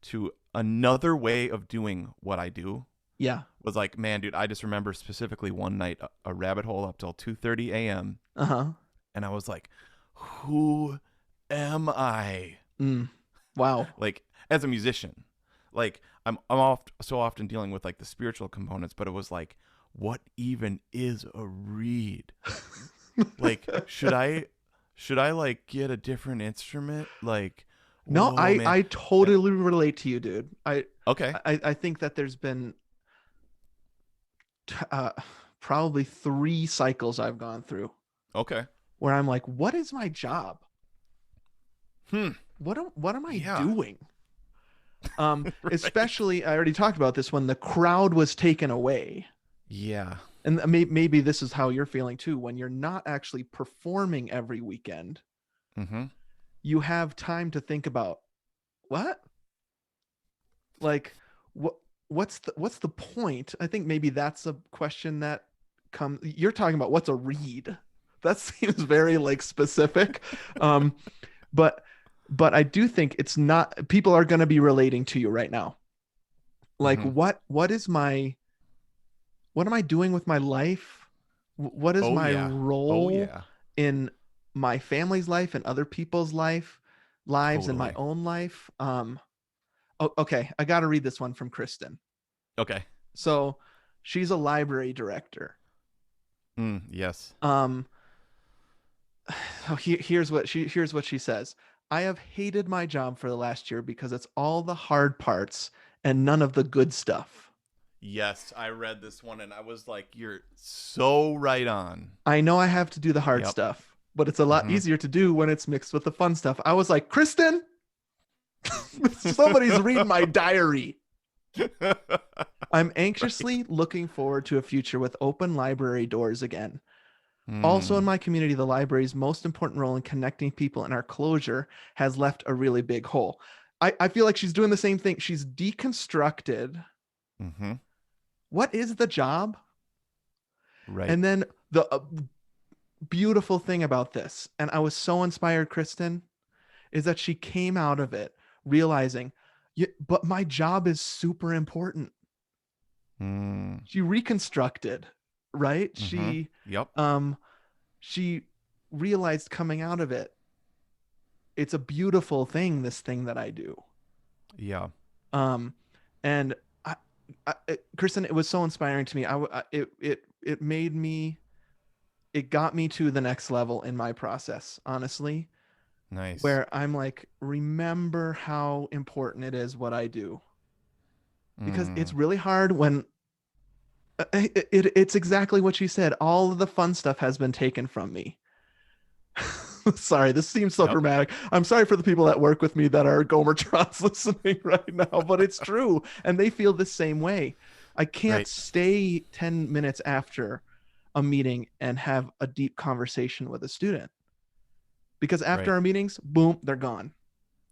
to another way of doing what I do Yeah. was like, man, dude, I just remember specifically one night a rabbit hole up till 2:30 a.m. Uh-huh. and I was like, who am I? Mm. Wow. Like as a musician, like I'm oft so often dealing with like the spiritual components, but it was like, what even is a reed? Like, should I like get a different instrument? Like, No, whoa, I man. I And totally relate to you, dude. okay, I think that there's been uh, probably 3 cycles I've gone through okay, where I'm like, what is my job? hmm, What am I yeah, doing? right, Especially I already talked about this when the crowd was taken away. yeah, And maybe this is how you're feeling too. When you're not actually performing every weekend, mm-hmm, you have time to think about what, like, what what's the point? I think maybe that's a question that comes. You're talking about what's a read. That seems very like specific, um, but I do think it's not. People are going to be relating to you right now. Like, mm-hmm. what am I doing with my life? What is Oh my yeah, oh role yeah, in my family's life and other people's lives and my totally. own life? Okay, I got to read this one from Kristen. Okay, So she's a library director. yes, Um, so here's what she says. I have hated my job for the last year because it's all the hard parts and none of the good stuff. yes. I read this one and I was like, you're so right on. I know I have to do the hard Yep. stuff, but it's a lot Mm-hmm. easier to do when it's mixed with the fun stuff. I was like, Kristen, somebody's reading my diary. I'm Right. anxiously looking forward to a future with open library doors again. Also, in Mm. my community, the library's most important role in connecting people in our closure has left a really big hole. I feel like she's doing the same thing. She's deconstructed Mm-hmm. what is the job? Right. And then the beautiful thing about this, and I was so inspired, Kristen, is that she came out of it realizing, yeah, but my job is super important. Mm. She reconstructed, right? Mm-hmm. Yep. Um she realized coming out of it, it's a beautiful thing, this thing that I do. Yeah. Um and Kristen, it was so inspiring to me. It made me, it got me to the next level in my process, honestly, Nice. where I'm like, remember how important it is what I do. Because it's Mm. really hard when it's exactly what she said. All of the fun stuff has been taken from me. Sorry, this seems so Yep. dramatic. I'm sorry for the people that work with me that are Gomertrons listening right now, but it's true. And they feel the same way. I can't Right. stay 10 minutes after a meeting and have a deep conversation with a student because after Right. our meetings, boom, they're gone.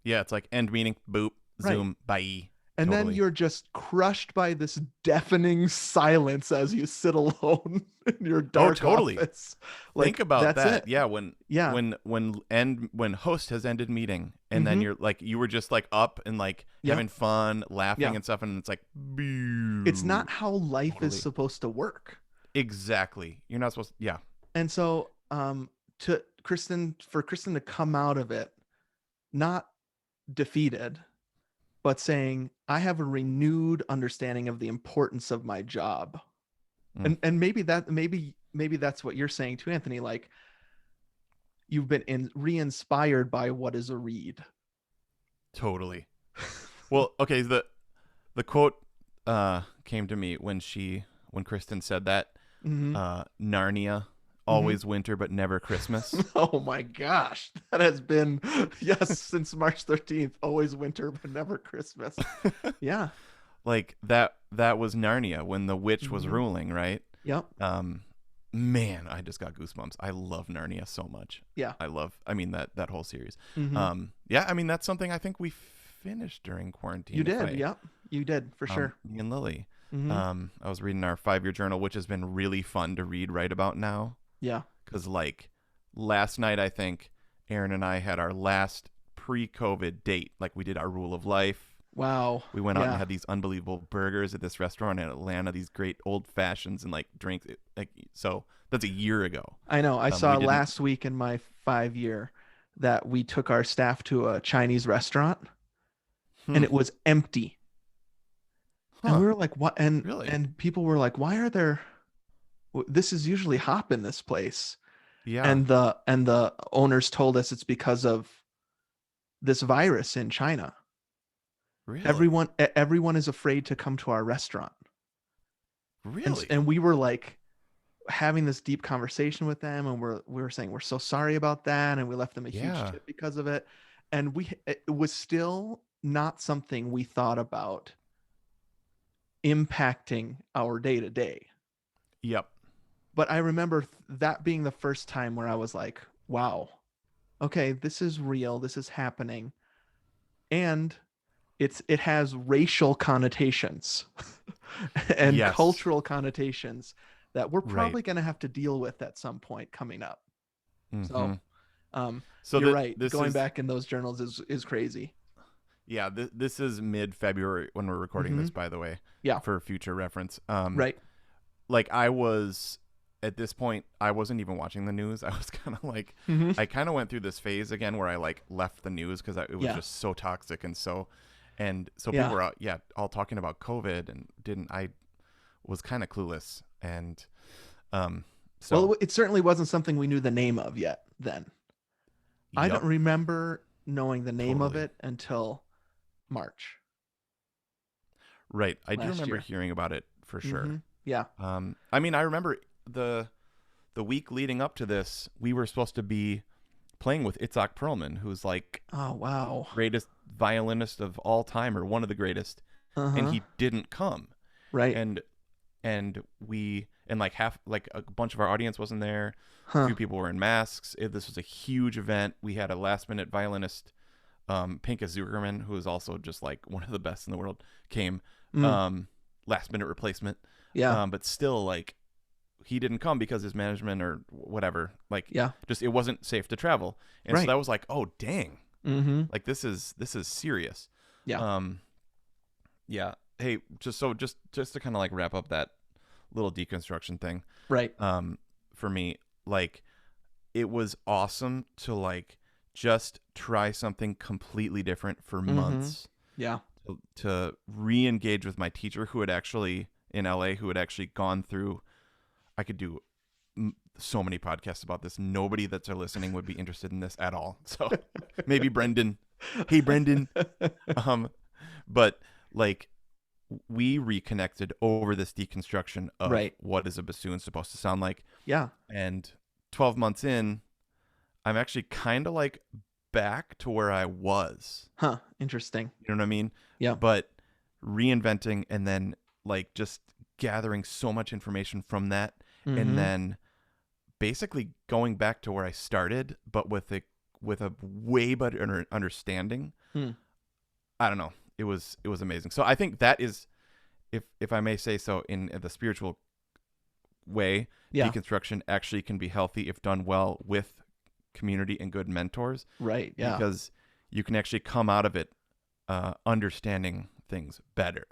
Yeah. It's like end meeting. Boop. Right. Zoom. Bye. And then Totally. you're just crushed by this deafening silence as you sit alone in your Oh, dark totally. office. Think Like, about that's that. it. Yeah. Yeah. When host has ended meeting and then Mm-hmm. you're like you were just like up and like Yeah. having fun, laughing Yeah. and stuff, and it's like It's boo. not how life is Totally. supposed to work. Exactly. You're not supposed. Yeah. And so, for Kristen to come out of it, not defeated, but saying, I have a renewed understanding of the importance of my job. Mm. And maybe that's what you're saying too, Anthony. Like, you've been re-inspired by what is a read. Totally. Well, okay. The quote came to me when Kristen said that. Mm-hmm. Narnia, Mm-hmm. always winter but never Christmas. Oh my gosh, that has been, yes, since March 13th, always winter but never Christmas. Yeah. Like that was Narnia when the witch was Mm-hmm. ruling, right? Yep. Um man, I just got goosebumps. I love Narnia so much. Yeah. I mean that whole series. Mm-hmm. Yeah, I mean that's something I think we finished during You quarantine. If did. I, Yep. You did for sure. me and Lily. Mm-hmm. I was reading our 5-year journal, which has been really fun to read right about now. Yeah. Because like last night, I think Aaron and I had our last pre-COVID date. Like we did our rule of life. Wow. We went out and Yeah. had these unbelievable burgers at this restaurant in Atlanta. These great old fashions and like drinks. Like so, that's a year ago. I know. I We saw didn't. last week in my 5 year that we took our staff to a Chinese restaurant and Hmm. it was empty. And Huh. we were like, what? Really? And people were like, why are there? This is usually hop in this place. Yeah. And the owners told us it's because of this virus in China. Really? Everyone is afraid to come to our restaurant. And Really? and we were like having this deep conversation with them, and we were saying we're so sorry about that, and we left them a huge Yeah. tip because of it. And it was still not something we thought about impacting our day to day. Yep. But I remember that being the first time where I was like, wow, okay, this is real, this is happening. And it has racial connotations and Yes. cultural connotations that we're Right. probably going to have to deal with at some point coming up. Mm-hmm. So, um, So you're that right. this Going is back in those journals is crazy. yeah. This is mid-February when we're recording Mm-hmm. this. By the way, Yeah. for future reference. Right. Like I was at this point, I wasn't even watching the news. I was kind of like, Mm-hmm. I kind of went through this phase again where I like left the news because it was Yeah. just so toxic and so people Yeah. were out, yeah, all talking about COVID and didn't I was kind of clueless and um so Well, it certainly wasn't something we knew the name of yet then. I don't yep, remember knowing the name of totally it until March right. I do last remember year. hearing about it for Mm-hmm. sure. Yeah. I mean, I remember the week leading up to this, we were supposed to be playing with Itzhak Perlman, who's like Oh, wow. greatest violinist of all time or one of the greatest, and Uh-huh. he didn't come. Right. And we and like half like a bunch of our audience wasn't there. A Huh. few people were in masks. This was a huge event. We had a last minute violinist, Pinkas Zugerman, who is also just like one of the best in the world, came. Mm. Last minute replacement. Yeah. But still like he didn't come because his management or whatever, like Yeah. just it wasn't safe to travel. And so Right. that was like, oh dang. Mm-hmm. Like this is serious. Yeah. Um yeah. Hey, just to kind of like wrap up that little deconstruction thing. Right. For me, like it was awesome to like just try something completely different for Mm-hmm. months Yeah. to re-engage with my teacher who had actually in LA who had actually gone through I could do so many podcasts about this. Nobody that's listening would be interested in this at all. So maybe Brendan. Hey Brendan. Um but like we reconnected over this deconstruction of Right. what is a bassoon supposed to sound like. Yeah. And 12 months in, I'm actually kind of like back to where I was. Huh. Interesting. You know what I mean? Yeah. But reinventing and then like just gathering so much information from that Mm-hmm. and then basically going back to where I started but with a way better understanding. Hmm. I don't know. It was amazing. So I think that is if I may say so in the spiritual way, Yeah. deconstruction actually can be healthy if done well with community and good mentors Right. Yeah. because you can actually come out of it understanding things better.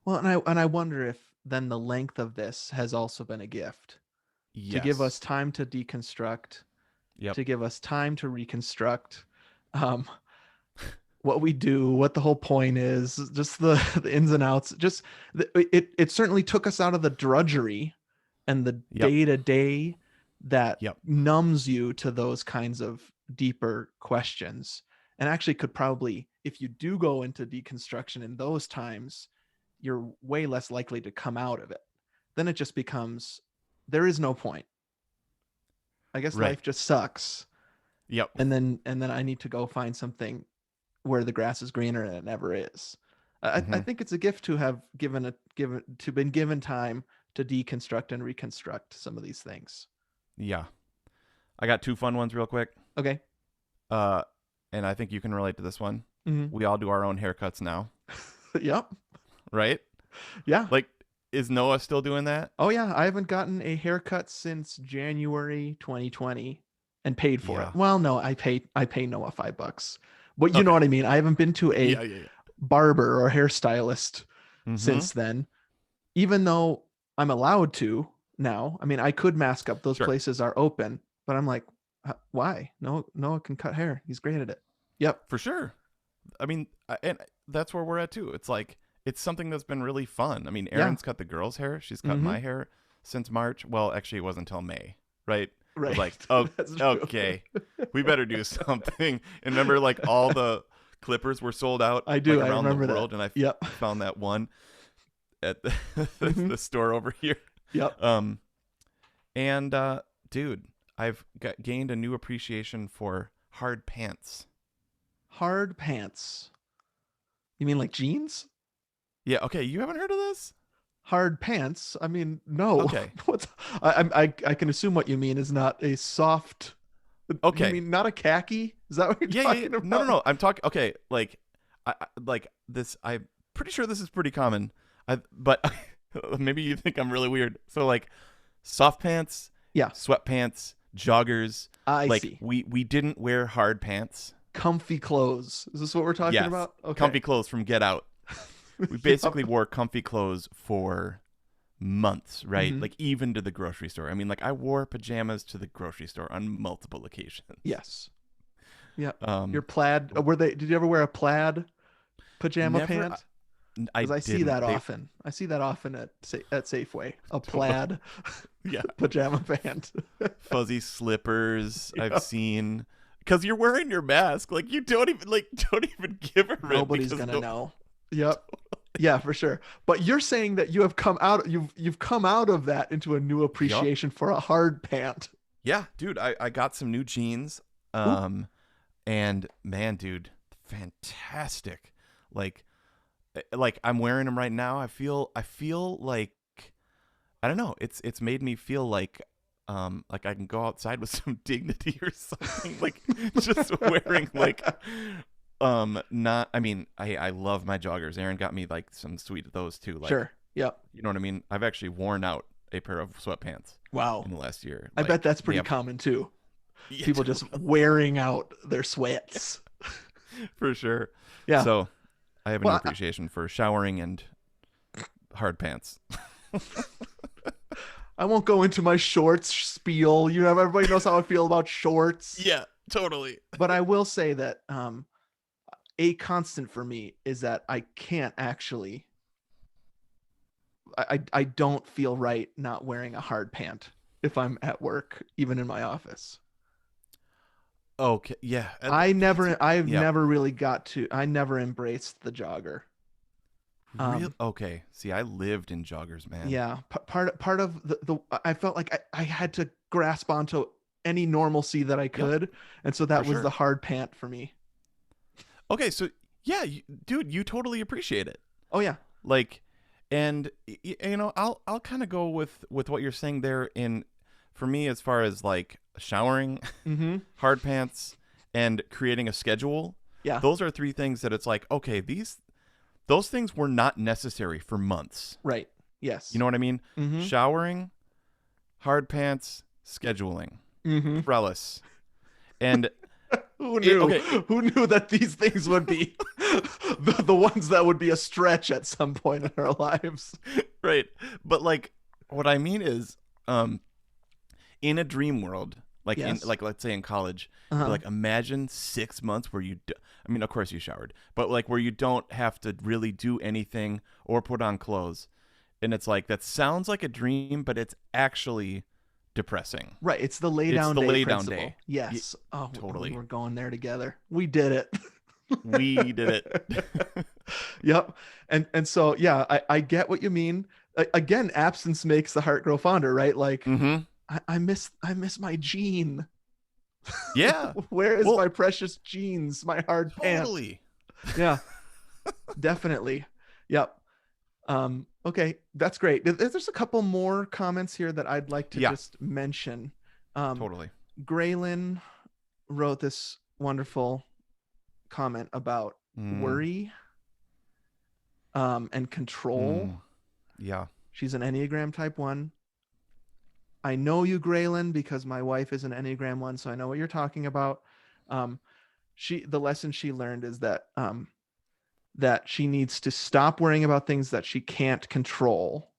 Well, and I wonder if then the length of this has also been a gift to give us Yes. time to deconstruct, Yep. to give us time to reconstruct um, what we do, what the whole point is, just the ins and outs. Just it certainly took us out of the drudgery and the Yep. day to day that Yep. numbs you to those kinds of deeper questions, and actually could probably, if you do go into deconstruction in those times, you're way less likely to come out of it. Then it just becomes there is no point. I guess Right. life just sucks. Yep. And then I need to go find something where the grass is greener and it never is. I Mhm. think it's a gift to have been given time to deconstruct and reconstruct some of these things. Yeah. I got 2 fun ones real quick. Okay. And I think you can relate to this one. Mm-hmm. We all do our own haircuts now. Yep. Right? Yeah. Like, is Noah still doing that? Oh yeah, I haven't gotten a haircut since January 2020 and paid for it. Well, no, I pay Noah $5. But you know what I mean? I haven't been to a barber or hairstylist since then. Even though I'm allowed to now. I mean, I could mask up. Those places are open, but I'm like, why? Noah can cut hair. He's great at it. Yep. For sure. I mean, and that's where we're at too. It's like, it's something that's been really fun. I mean, Erin's cut the girls' hair. She's cut my hair since March. Well, actually, it wasn't until May, right? Right. Like, oh, okay, we better do something. And remember, like, all the clippers were sold out. I do. Like, around I remember the world, that. And I found that one at the store over here. Yep. And dude, I've gained a new appreciation for hard pants. Hard pants. You mean like jeans? Yeah. Okay. You haven't heard of this? Hard pants? I mean, no. Okay. I can assume what you mean is not a soft. Okay. You mean not a khaki? Is that what you're talking about? No. I'm talking. Okay. Like, like this. I'm pretty sure this is pretty common. But maybe you think I'm really weird. So like, soft pants. Yeah. Sweatpants. Joggers. I see. We didn't wear hard pants. Comfy clothes. Is this what we're talking about? Okay. Comfy clothes from Get Out. We basically wore comfy clothes for months, right? Mm-hmm. Like, even to the grocery store. I mean, like, I wore pajamas to the grocery store on multiple occasions. Yes. Yeah. Your plaid. Did you ever wear a plaid pajama pant? Because I see that often. I see that often at Safeway. A plaid pajama pant. Fuzzy slippers. I've seen. Because you're wearing your mask. Like, you don't even give a rip. Nobody's gonna know. Yep. Yeah, for sure. But you're saying that you have come out. You've come out of that into a new appreciation for a hard pant. Yeah, dude. I got some new jeans. And man, dude, fantastic. Like I'm wearing them right now. I feel like, I don't know. It's made me feel like I can go outside with some dignity or something. Like, just wearing like. Not. I mean, I love my joggers. Erin got me like some sweet those too. Like, sure. Yep. You know what I mean? I've actually worn out a pair of sweatpants. Wow. In the last year. I bet that's pretty common too. Yeah, people just wearing out their sweats. For sure. Yeah. So I have an appreciation for showering and hard pants. I won't go into my shorts spiel. You know, everybody knows how I feel about shorts. Yeah, totally. But I will say that a constant for me is that I can't actually. I don't feel right not wearing a hard pant if I'm at work, even in my office. Okay. Yeah. I've never really got to. I never embraced the jogger. Really? Okay. See, I lived in joggers, man. Yeah. Part of the I felt like I had to grasp onto any normalcy that I could, and so that was the hard pant for me. Okay, so yeah, dude, you totally appreciate it. Oh yeah. Like, and you know, I'll kind of go with what you're saying there. For me, as far as like showering, hard pants, and creating a schedule. Yeah. Those are 3 things that it's like, okay, those things were not necessary for months. Right. Yes. You know what I mean? Mm-hmm. Showering, hard pants, scheduling, umbrellas, and. Who knew that these things would be the ones that would be a stretch at some point in our lives? Right. But like, what I mean is, in a dream world, like let's say in college, like imagine 6 months where I mean, of course you showered, but like where you don't have to really do anything or put on clothes. And it's like, that sounds like a dream, but it's actually depressing. Right. It's the lay down principle. Day. Yes. Oh, totally. We're going there together. We did it. We did it. Yep. And so, yeah, I get what you mean. Again, absence makes the heart grow fonder, right? Like, I miss my jean. Yeah. Where is my precious jeans, my hard pants? Totally. Yeah. Definitely. Yep. Okay, that's great. There's a couple more comments here that I'd like to Yeah, just mention. Um, totally. Graylin wrote this wonderful comment about Mm, worry and control. mm, yeah. She's an Enneagram type 1. I know you, Graylin, because my wife is an Enneagram 1, so I know what you're talking about. Um, the lesson she learned is that she needs to stop worrying about things that she can't control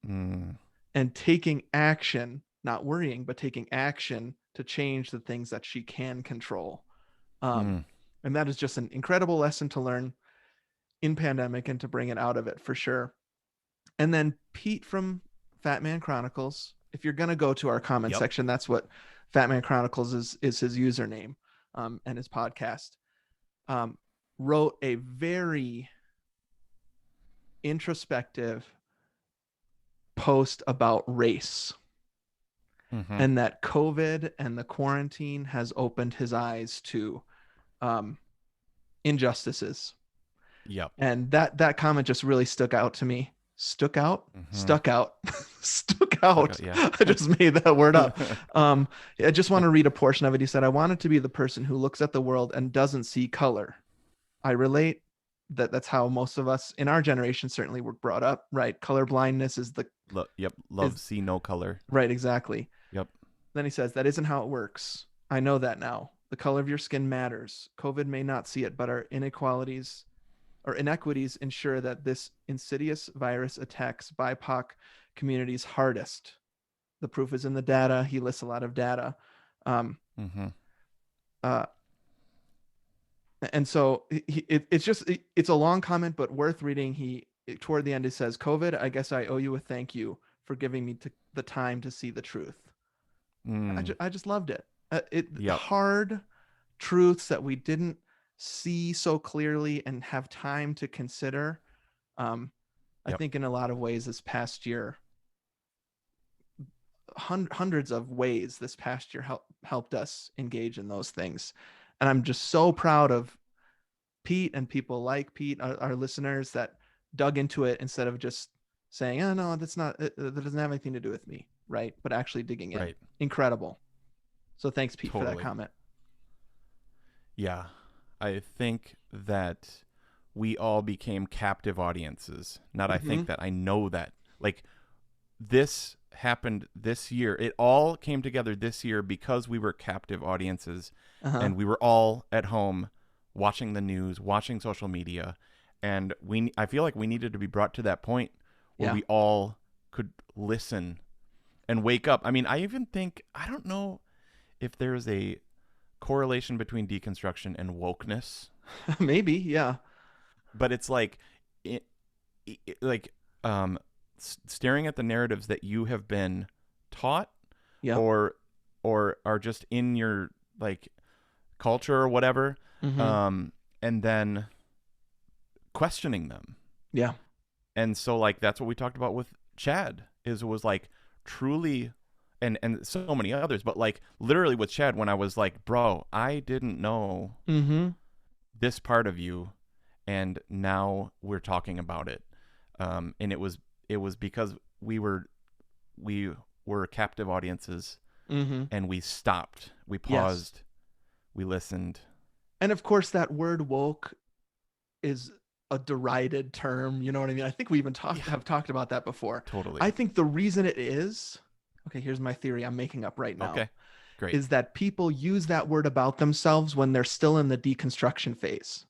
Mm, and taking action, not worrying, but taking action to change the things that she can control. Um, mm, and that is just an incredible lesson to learn in pandemic and to bring it out of it for sure. And then Pete from Fat Man Chronicles, if you're gonna go to our comment yep. section, that's what Fat Man Chronicles is his username, and his podcast. Um, wrote a very introspective post about race, Mm-hmm. and that COVID and the quarantine has opened his eyes to um, injustices. Yep. And that comment just really stuck out to me. Stuck out, Mm-hmm. stuck out, stuck Stuck out. out, yeah. I just made that word up. I just want to read a portion of it. He said, "I wanted to be the person who looks at the world and doesn't see color. I relate. That's how most of us in our generation certainly were brought up, right? Color blindness Yep. Love is see no color. right, exactly." Yep. Then he says, "That isn't how it works. I know that now. The color of your skin matters. COVID may not see it, but our inequalities or inequities ensure that this insidious virus attacks BIPOC communities hardest. The proof is in the data." He lists a lot of data. Um, Mm-hmm. uh, and so it's a long comment, but worth reading. Toward the end, he says, "COVID, I guess I owe you a thank you for giving me the time to see the truth." Mm. I just loved it. It Yep. hard truths that we didn't see so clearly and have time to consider. Um, I Yep. think in a lot of ways this past year, hundreds of ways this past year helped us engage in those things, and I'm just so proud of Pete and people like Pete, our listeners, that dug into it instead of just saying, "Oh no, that's not that doesn't have anything to do with me," right? But actually digging in. Right. Incredible. So thanks, Pete, for that Totally. comment. Yeah. I think that we all became captive audiences. Not I Mm-hmm. think that, I know that. Like, this happened this year. It all came together this year because we were captive audiences, Uh-huh. and we were all at home watching the news, watching social media, and I feel like we needed to be brought to that point where Yeah. we all could listen and wake up. I mean, I even think, I don't know if there's a correlation between deconstruction and wokeness, Maybe. Yeah. but it's like it, like staring at the narratives that you have been taught, Yep. or are just in your like culture or whatever, Mm-hmm. um and then questioning them. Yeah. And so like that's what we talked about with Chad, is it was like truly, and so many others, but like literally with Chad, when I was like, bro, I didn't know Mm-hmm. this part of you, and now we're talking about it. And it was because we were captive audiences, Mm-hmm. and we stopped, we Yes. paused, we listened. And of course, that word woke is a derided term. You know what I mean? I think we even Yeah, have talked about that before. I totally. think the reason it is, okay, here's my theory I'm making up right now, Okay, great. is that people use that word about themselves when they're still in the deconstruction phase.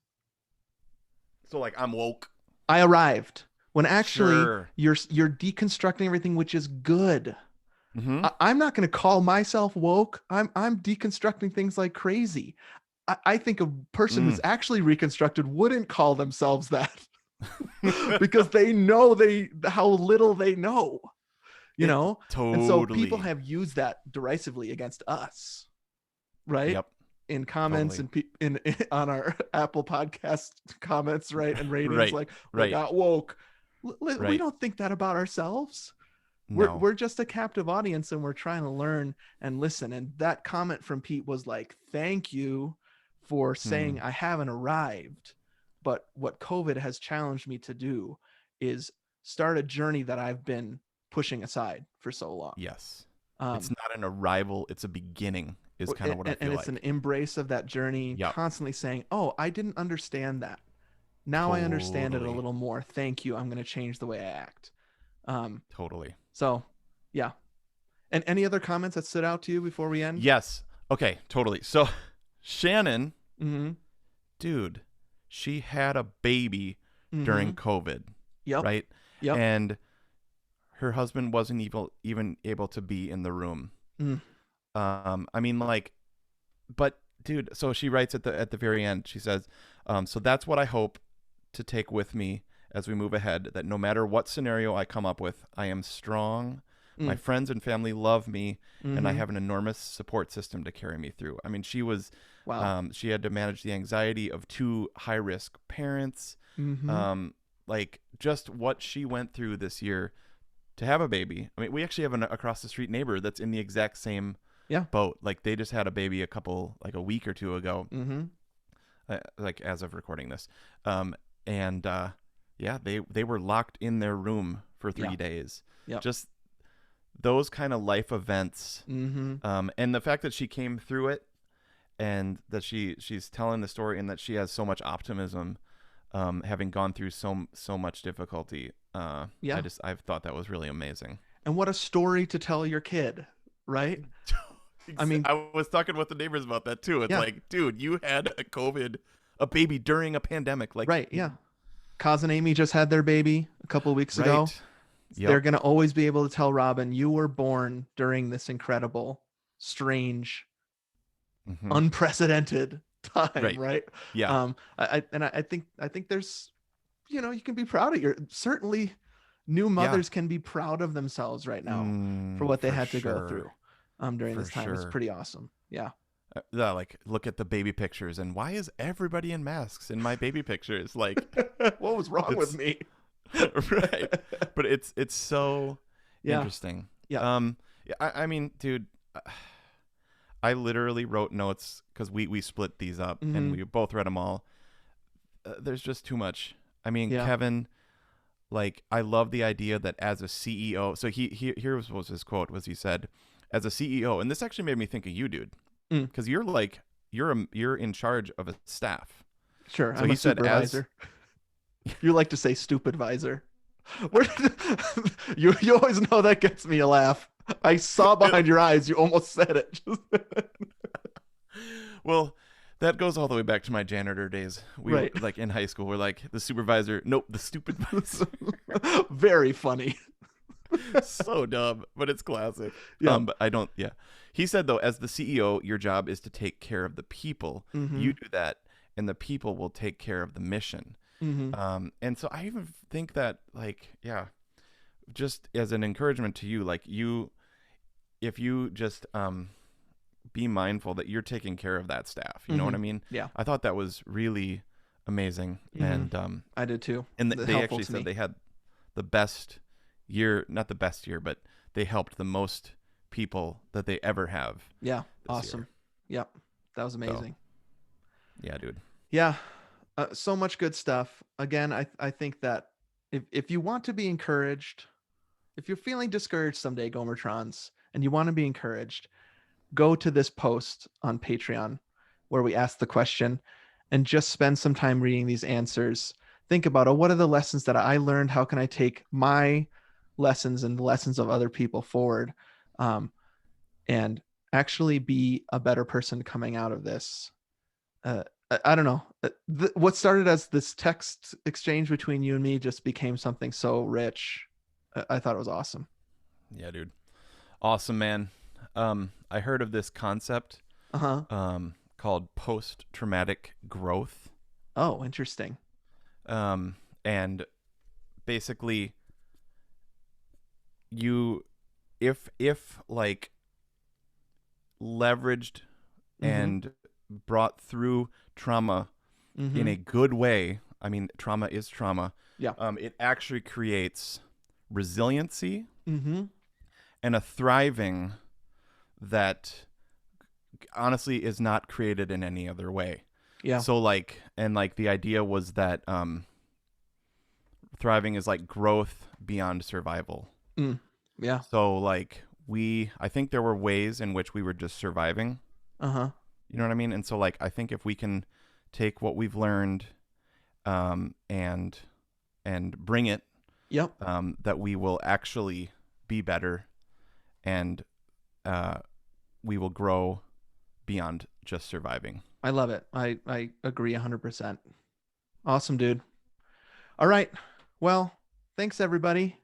So like, I'm woke. I arrived, when actually Sure. you're deconstructing everything, which is good. Mm-hmm. I'm not going to call myself woke. I'm deconstructing things like crazy. I think a person who's Mm. actually reconstructed wouldn't call themselves that because they know how little they know, you It know? And so people totally. have used that derisively against us, right? Yep, In comments totally. and in on our Apple podcast comments, right? And ratings, Right, like, they right, got woke. We right. don't think that about ourselves. No. We're just a captive audience and we're trying to learn and listen. And that comment from Pete was like, "Thank you for saying Hmm. I haven't arrived, but what COVID has challenged me to do is start a journey that I've been pushing aside for so long. Yes. It's Um, not an arrival, it's a beginning is kind of what I and feel it's like. an embrace of that journey, Yep. constantly saying, "Oh, I didn't understand that. Now I understand it a Totally. little more. Thank you. I'm going to change the way I act." Um, Totally. so, yeah. And any other comments that stood out to you before we end? Yes. Okay, totally. So Shannon, Mm-hmm. dude, she had a baby Mm-hmm. during COVID, Yep. right? Yep. And her husband wasn't even able to be in the room. Mm. I mean, like, but dude, so she writes at the very end. She says, "So that's what I hope to take with me as we move ahead. That no matter what scenario I come up with, I am strong. My Mm. friends and family love me, and I Mm-hmm. have an enormous support system to carry me through." I mean, Wow. she had to manage the anxiety of two high risk parents. Mm-hmm. Um, like just what she went through this year to have a baby. I mean, we actually have an across the street neighbor that's in the exact same Yeah. boat. Like they just had a baby like a week or two ago, Mm-hmm. like as of recording this. And yeah, they were locked in their room for Yeah. 3 days. Yep. Just those kind of life events. Mm-hmm. And the fact that she came through it and that she's telling the story and that she has so much optimism, having gone through so much difficulty. Yeah. I've thought that was really amazing. And what a story to tell your kid, right? I mean, I was talking with the neighbors about that too. It's yeah. like, dude, you had a baby during a pandemic. Like, Right. Yeah. Kaz and Amy just had their baby a couple of weeks ago. right. They're Yep. going to always be able to tell Robin, you were born during this incredible, strange, Mm-hmm. unprecedented time, Right. right? Yeah. I think there's, you can be proud of certainly new Yeah. mothers can be proud of themselves right now for what they For had to go sure. through during For this time. It's sure. pretty awesome. Yeah. Yeah, like look at the baby pictures and why is everybody in masks in my baby pictures? Like, What was wrong with it's me? right. But it's so Yeah. interesting. Yeah. Yeah, I mean, dude, I literally wrote notes because we split these up and Mhm. we both read them all. There's just too much. I mean, Yeah. Kevin, like, I love the idea that as a CEO, so here was his quote was he said, as a CEO, and this actually made me think of you, dude, Mm. because you're in charge of a staff. Sure. So I'm he a said, supervisor. You like to say stupid visor. Where you always know that gets me a laugh. I saw behind your eyes. You almost said it. well, that goes all the way back to my janitor days. We Right. like in high school, we're like the supervisor. Nope, the stupid visor. Very funny. So dumb, but it's classic. Yeah. But I don't. Yeah, he said though, as the CEO, your job is to take care of the people. Mm-hmm. You do that, and the people will take care of the mission. Mm-hmm. And so I even think that, like, yeah, just as an encouragement to you, like if you just be mindful that you're taking care of that staff. You know what I mean? Yeah. I thought that was really amazing, Mhm. and I did too. they Helpful actually to said me. they had the best year, not the best year, but they helped the most people that they ever have. Yeah. This Awesome. Yep. That was amazing. Yeah, dude. Yeah. So much good stuff. Again, I think that if you want to be encouraged, if you're feeling discouraged someday, Gomertrons, and you want to be encouraged, go to this post on Patreon where we ask the question and just spend some time reading these answers. Think about, what are the lessons that I learned? How can I take my lessons and the lessons of other people forward, and actually be a better person coming out of this? I don't know. What started as this text exchange between you and me just became something so rich. I thought it was awesome. Yeah, dude. Awesome, man. I heard of this concept called post-traumatic growth. Oh, interesting. And basically if like leveraged and brought through trauma in a good way, I mean, trauma is trauma. Yeah. It actually creates resiliency Mm-hmm. and a thriving that honestly is not created in any other way. Yeah. So like, and like the idea was that thriving is like growth beyond survival. Yeah. So like I think there were ways in which we were just surviving. Uh-huh. You know what I mean? And so like I think if we can take what we've learned and bring it, Yep. that we will actually be better, and we will grow beyond just surviving. I love it. I agree 100%. Awesome, dude. All right. Well, thanks everybody.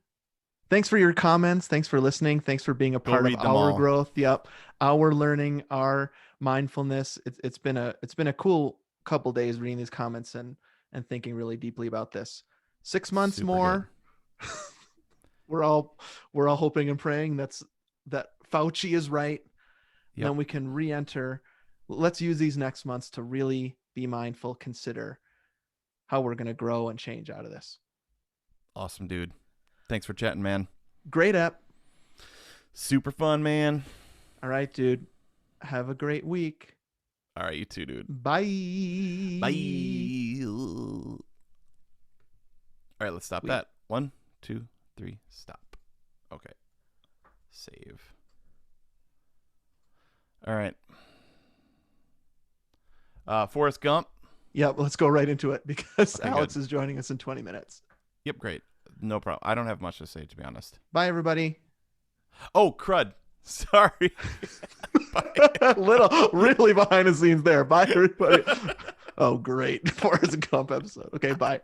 Thanks for your comments. Thanks for listening. Thanks for being a part of our growth. Yep. Our learning, our mindfulness. It's been a cool couple days reading these comments and thinking really deeply about this. 6 months Super more. we're all hoping and praying that Fauci is right. Yep. Then we can re-enter. Let's use these next months to really be mindful, consider how we're going to grow and change out of this. Awesome, dude. Thanks for chatting, man. Great app. Super fun, man. All right, dude. Have a great week. All right, you too, dude. Bye. Bye. All right, let's stop that. 1, 2, 3, stop. Okay. Save. All right. Forrest Gump. Yep, let's go right into it because Alex is joining us in 20 minutes. Yep, great. No problem. I don't have much to say, to be honest. Bye, everybody. Oh, crud. Sorry. Little, really behind the scenes there. Bye, everybody. Oh, great. Forrest Gump episode. Okay, bye.